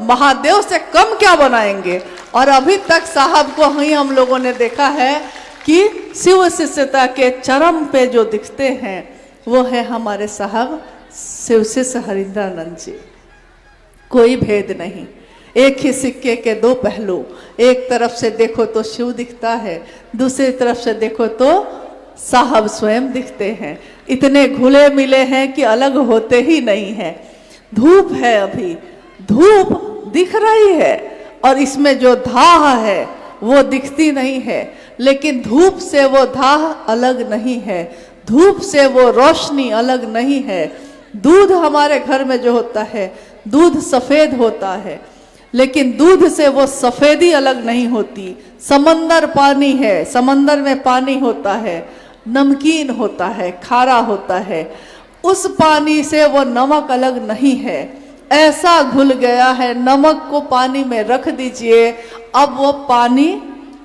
महादेव से कम क्या बनाएंगे। और अभी तक साहब को ही हम लोगों ने देखा है कि शिव शिष्यता के चरम पे जो दिखते हैं वो है हमारे साहब शिव शिष्य हरिंद्रानंद जी। कोई भेद नहीं, एक ही सिक्के के दो पहलू। एक तरफ से देखो तो शिव दिखता है, दूसरी तरफ से देखो तो साहब स्वयं दिखते हैं। इतने घुले मिले हैं कि अलग होते ही नहीं हैं। धूप है, अभी धूप दिख रही है और इसमें जो धाह है वो दिखती नहीं है, लेकिन धूप से वो धाह अलग नहीं है, धूप से वो रोशनी अलग नहीं है। दूध हमारे घर में जो होता है, दूध सफ़ेद होता है, लेकिन दूध से वो सफ़ेदी अलग नहीं होती। समंदर पानी है, समंदर में पानी होता है, नमकीन होता है, खारा होता है, उस पानी से वो नमक अलग नहीं है। ऐसा घुल गया है, नमक को पानी में रख दीजिए, अब वो पानी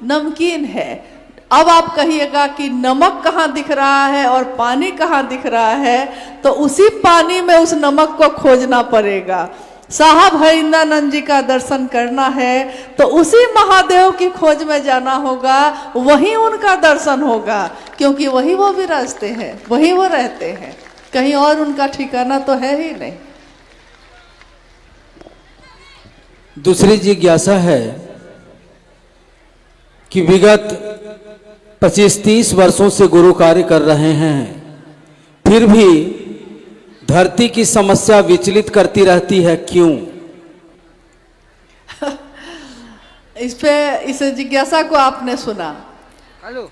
नमकीन है। अब आप कहिएगा कि नमक कहाँ दिख रहा है और पानी कहाँ दिख रहा है, तो उसी पानी में उस नमक को खोजना पड़ेगा। साहब हरिंद्रानंद जी का दर्शन करना है तो उसी महादेव की खोज में जाना होगा, वही उनका दर्शन होगा, क्योंकि वही वो विराजते हैं, वही वो रहते हैं, कहीं और उनका ठिकाना तो है ही नहीं। दूसरी जिज्ञासा है कि विगत 25-30 वर्षों से गुरु कार्य कर रहे हैं, फिर भी धरती की समस्या विचलित करती रहती है, क्यों? इस जिज्ञासा को आपने सुना।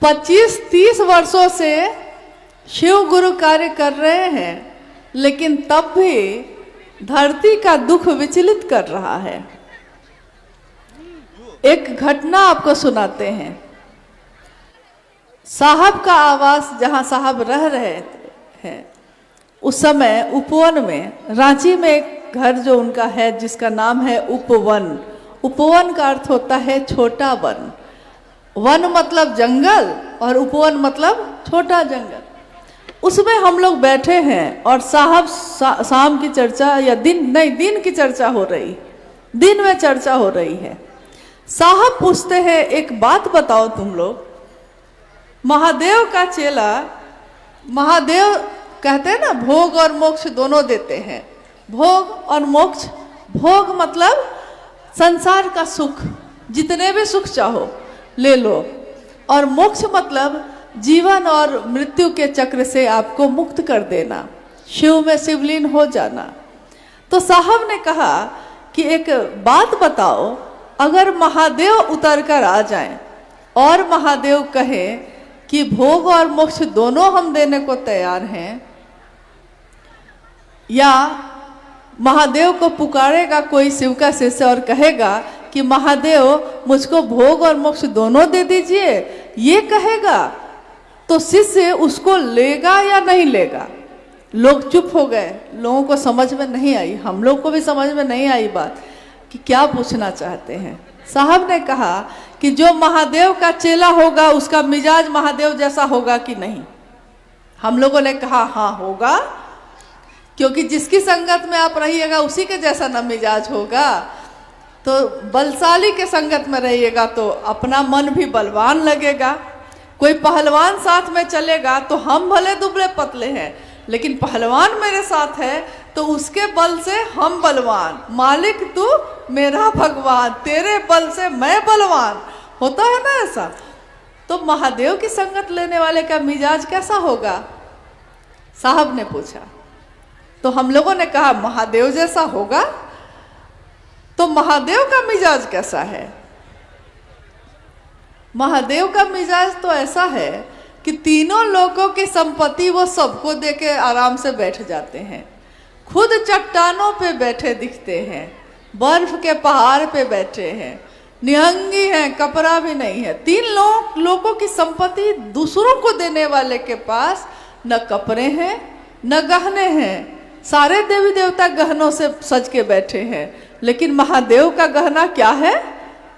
25-30 वर्षों से शिव गुरु कार्य कर रहे हैं, लेकिन तब भी धरती का दुख विचलित कर रहा है। एक घटना आपको सुनाते हैं। साहब का आवास जहां साहब रह रहे हैं, उस समय उपवन में, रांची में एक घर जो उनका है जिसका नाम है उपवन। उपवन का अर्थ होता है छोटा वन। वन मतलब जंगल और उपवन मतलब छोटा जंगल। उसमें हम लोग बैठे हैं और साहब शाम की चर्चा या दिन की चर्चा हो रही, दिन में चर्चा हो रही है। साहब पूछते हैं, एक बात बताओ तुम लोग, महादेव का चेला, महादेव कहते हैं ना भोग और मोक्ष दोनों देते हैं। भोग और मोक्ष, भोग मतलब संसार का सुख, जितने भी सुख चाहो ले लो, और मोक्ष मतलब जीवन और मृत्यु के चक्र से आपको मुक्त कर देना, शिव में शिवलीन हो जाना। तो साहब ने कहा कि एक बात बताओ, अगर महादेव उतर कर आ जाएं और महादेव कहे कि भोग और मोक्ष दोनों हम देने को तैयार हैं, या महादेव को पुकारेगा कोई शिव का शिष्य और कहेगा कि महादेव मुझको भोग और मोक्ष दोनों दे दीजिए, ये कहेगा, तो शिष्य उसको लेगा या नहीं लेगा? लोग चुप हो गए, लोगों को समझ में नहीं आई, हम लोग को भी समझ में नहीं आई बात कि क्या पूछना चाहते हैं। साहब ने कहा कि जो महादेव का चेला होगा उसका मिजाज महादेव जैसा होगा कि नहीं? हम लोगों ने कहा हाँ होगा, क्योंकि जिसकी संगत में आप रहिएगा उसी के जैसा ना मिजाज होगा। तो बलशाली के संगत में रहिएगा तो अपना मन भी बलवान लगेगा। कोई पहलवान साथ में चलेगा तो हम भले दुबले पतले हैं, लेकिन पहलवान मेरे साथ है तो उसके बल से हम बलवान, मालिक तू मेरा भगवान, तेरे बल से मैं बलवान, होता है ना ऐसा। तो महादेव की संगत लेने वाले का मिजाज कैसा होगा? साहब ने पूछा। तो हम लोगों ने कहा महादेव जैसा होगा। तो महादेव का मिजाज कैसा है? महादेव का मिजाज तो ऐसा है कि तीनों लोगों की संपत्ति वो सबको देके आराम से बैठ जाते हैं। खुद चट्टानों पे बैठे दिखते हैं, बर्फ के पहाड़ पे बैठे हैं, निहंगी हैं, कपड़ा भी नहीं है। तीन लोगों की संपत्ति दूसरों को देने वाले के पास न कपड़े हैं न गहने हैं। सारे देवी देवता गहनों से सज के बैठे हैं, लेकिन महादेव का गहना क्या है?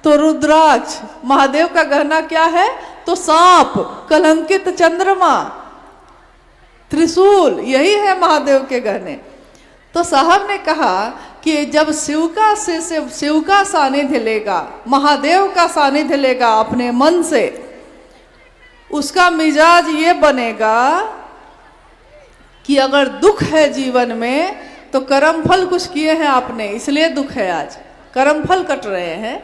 तो रुद्राक्ष। महादेव का गहना क्या है? तो सांप, कलंकित चंद्रमा, त्रिशूल, यही है महादेव के गहने। तो साहब ने कहा कि जब शिव का सानिध्य लेगा, महादेव का सानिध्य लेगा अपने मन से, उसका मिजाज ये बनेगा कि अगर दुख है जीवन में तो कर्म फल कुछ किए हैं आपने, इसलिए दुख है, आज कर्म फल कट रहे हैं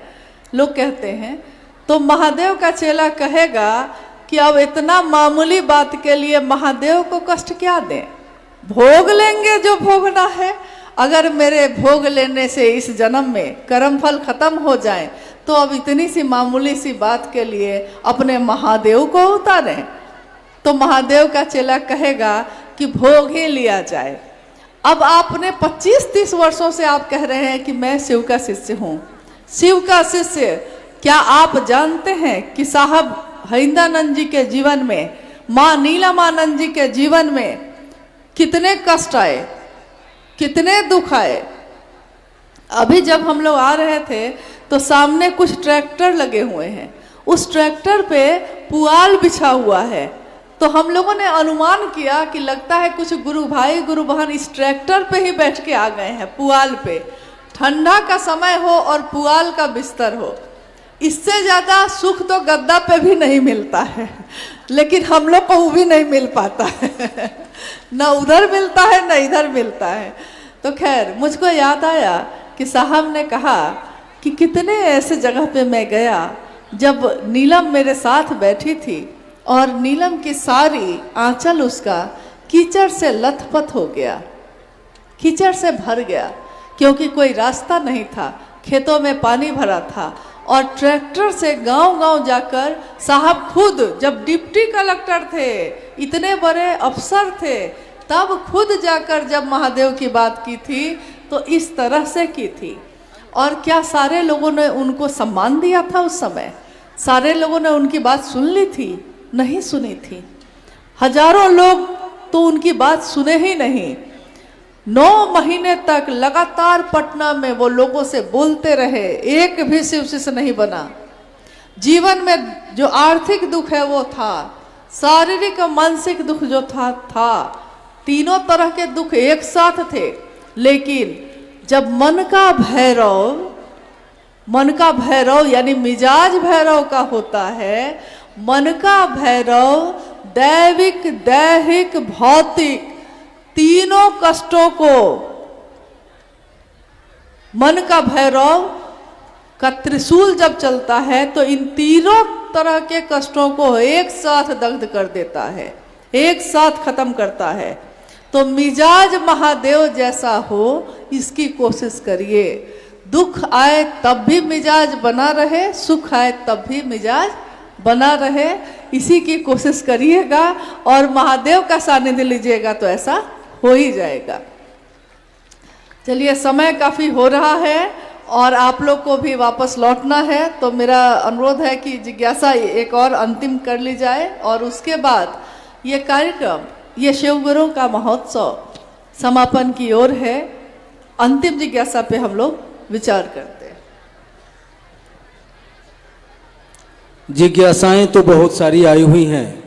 लोग कहते हैं। तो महादेव का चेला कहेगा कि अब इतना मामूली बात के लिए महादेव को कष्ट क्या दें, भोग लेंगे जो भोगना है। अगर मेरे भोग लेने से इस जन्म में कर्म फल खत्म हो जाए तो अब इतनी सी मामूली सी बात के लिए अपने महादेव को उतारें। तो महादेव का चेला कहेगा कि भोग ही लिया जाए। अब आपने 25-30 वर्षों से आप कह रहे हैं कि मैं शिव का शिष्य हूँ, शिव का शिष्य। क्या आप जानते हैं कि साहब हरिंदानंद जी के जीवन में, माँ नीलमानंद जी के जीवन में कितने कष्ट आए, कितने दुख आए? अभी जब हम लोग आ रहे थे तो सामने कुछ ट्रैक्टर लगे हुए हैं, उस ट्रैक्टर पे पुआल बिछा हुआ है। तो हम लोगों ने अनुमान किया कि लगता है कुछ गुरु भाई गुरु बहन इस ट्रैक्टर पे ही बैठ के आ गए हैं, पुआल पे। ठंडा का समय हो और पुआल का बिस्तर हो, इससे ज़्यादा सुख तो गद्दा पे भी नहीं मिलता है, लेकिन हम लोग को वो भी नहीं मिल पाता है न उधर मिलता है न इधर मिलता है। तो खैर मुझको याद आया कि साहब ने कहा कि कितने ऐसे जगह पे मैं गया जब नीलम मेरे साथ बैठी थी और नीलम की सारी आंचल उसका कीचड़ से लथपथ हो गया, कीचड़ से भर गया, क्योंकि कोई रास्ता नहीं था, खेतों में पानी भरा था। और ट्रैक्टर से गांव-गांव जाकर साहब खुद, जब डिप्टी कलेक्टर थे, इतने बड़े अफसर थे, तब खुद जाकर जब महादेव की बात की थी तो इस तरह से की थी। और क्या सारे लोगों ने उनको सम्मान दिया था उस समय? सारे लोगों ने उनकी बात सुन ली थी? नहीं सुनी थी। हजारों लोग तो उनकी बात सुने ही नहीं। 9 महीने तक लगातार पटना में वो लोगों से बोलते रहे, एक भी शिव शिष्य नहीं बना। जीवन में जो आर्थिक दुख है वो था, शारीरिक और मानसिक दुख जो था, तीनों तरह के दुख एक साथ थे। लेकिन जब मन का भैरव यानी मिजाज भैरव का होता है, मन का भैरव दैविक, दैहिक, भौतिक तीनों कष्टों को, मन का भैरव का त्रिशूल जब चलता है तो इन तीनों तरह के कष्टों को एक साथ दग्ध कर देता है, एक साथ खत्म करता है। तो मिजाज महादेव जैसा हो, इसकी कोशिश करिए। दुख आए तब भी मिजाज बना रहे, सुख आए तब भी मिजाज बना रहे, इसी की कोशिश करिएगा और महादेव का सानिध्य लीजिएगा तो ऐसा हो ही जाएगा। चलिए, समय काफ़ी हो रहा है और आप लोग को भी वापस लौटना है, तो मेरा अनुरोध है कि जिज्ञासा एक और अंतिम कर ली जाए और उसके बाद ये कार्यक्रम, ये शिवगुरु का महोत्सव समापन की ओर है। अंतिम जिज्ञासा पे हम लोग विचार करते हैं। जिज्ञासाएं तो बहुत सारी आई हुई हैं।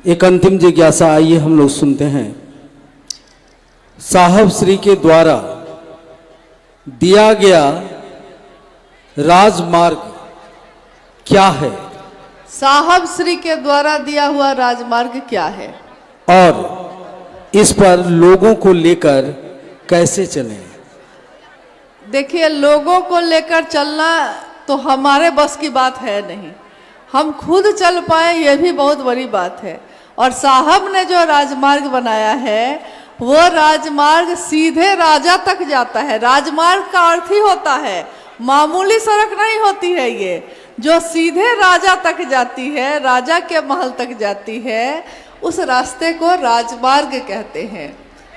एक अंतिम जिज्ञासा आइए हम लोग सुनते हैं। साहब श्री के द्वारा दिया गया राजमार्ग क्या है? साहब श्री के द्वारा दिया हुआ राजमार्ग क्या है और इस पर लोगों को लेकर कैसे चलें? देखिए, लोगों को लेकर चलना तो हमारे बस की बात है नहीं। हम खुद चल पाए ये भी बहुत बड़ी बात है। और साहब ने जो राजमार्ग बनाया है वो राजमार्ग सीधे राजा तक जाता है। राजमार्ग का अर्थ ही होता है, मामूली सड़क नहीं होती है ये, जो सीधे राजा तक जाती है, राजा के महल तक जाती है, उस रास्ते को राजमार्ग कहते हैं।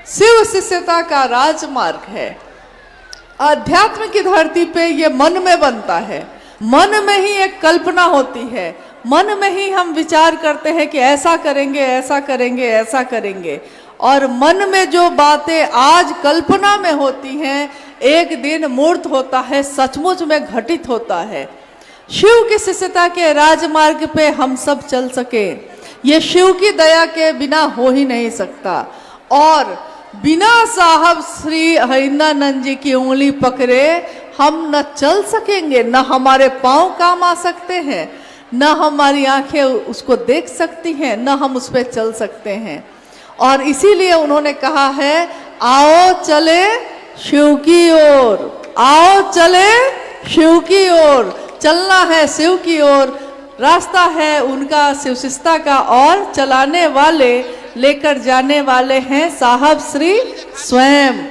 शिव शिष्यता का राजमार्ग है। अध्यात्म की धरती पे ये मन में बनता है, मन में ही एक कल्पना होती है, मन में ही हम विचार करते हैं कि ऐसा करेंगे, ऐसा करेंगे, ऐसा करेंगे। और मन में जो बातें आज कल्पना में होती हैं, एक दिन मूर्त होता है, सचमुच में घटित होता है। शिव की शिष्यता के राजमार्ग पे हम सब चल सके, ये शिव की दया के बिना हो ही नहीं सकता। और बिना साहब श्री हरिंद्रानंद जी की उंगली पकड़े हम न चल सकेंगे, न हमारे पांव काम आ सकते हैं, न हमारी आंखें उसको देख सकती हैं, न हम उस पर चल सकते हैं। और इसीलिए उन्होंने कहा है, आओ चले शिव की ओर, आओ चले शिव की ओर। चलना है शिव की ओर, रास्ता है उनका शिवशिष्यता का, और चलाने वाले, लेकर जाने वाले हैं साहब श्री स्वयं।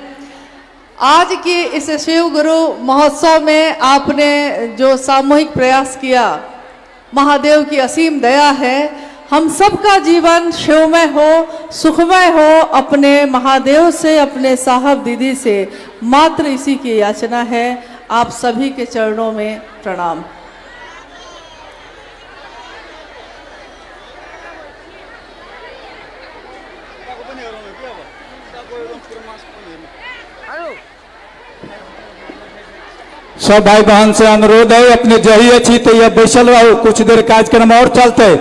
आज की इस शिव गुरु महोत्सव में आपने जो सामूहिक प्रयास किया, महादेव की असीम दया है। हम सबका जीवन शिवमय हो, सुखमय हो, अपने महादेव से, अपने साहब दीदी से मात्र इसी की याचना है। आप सभी के चरणों में प्रणाम। सब भाई बहन से अनुरोध है, अपने जही अच्छी तो यह बैसल रहो, कुछ देर कार्यक्रम और चलते।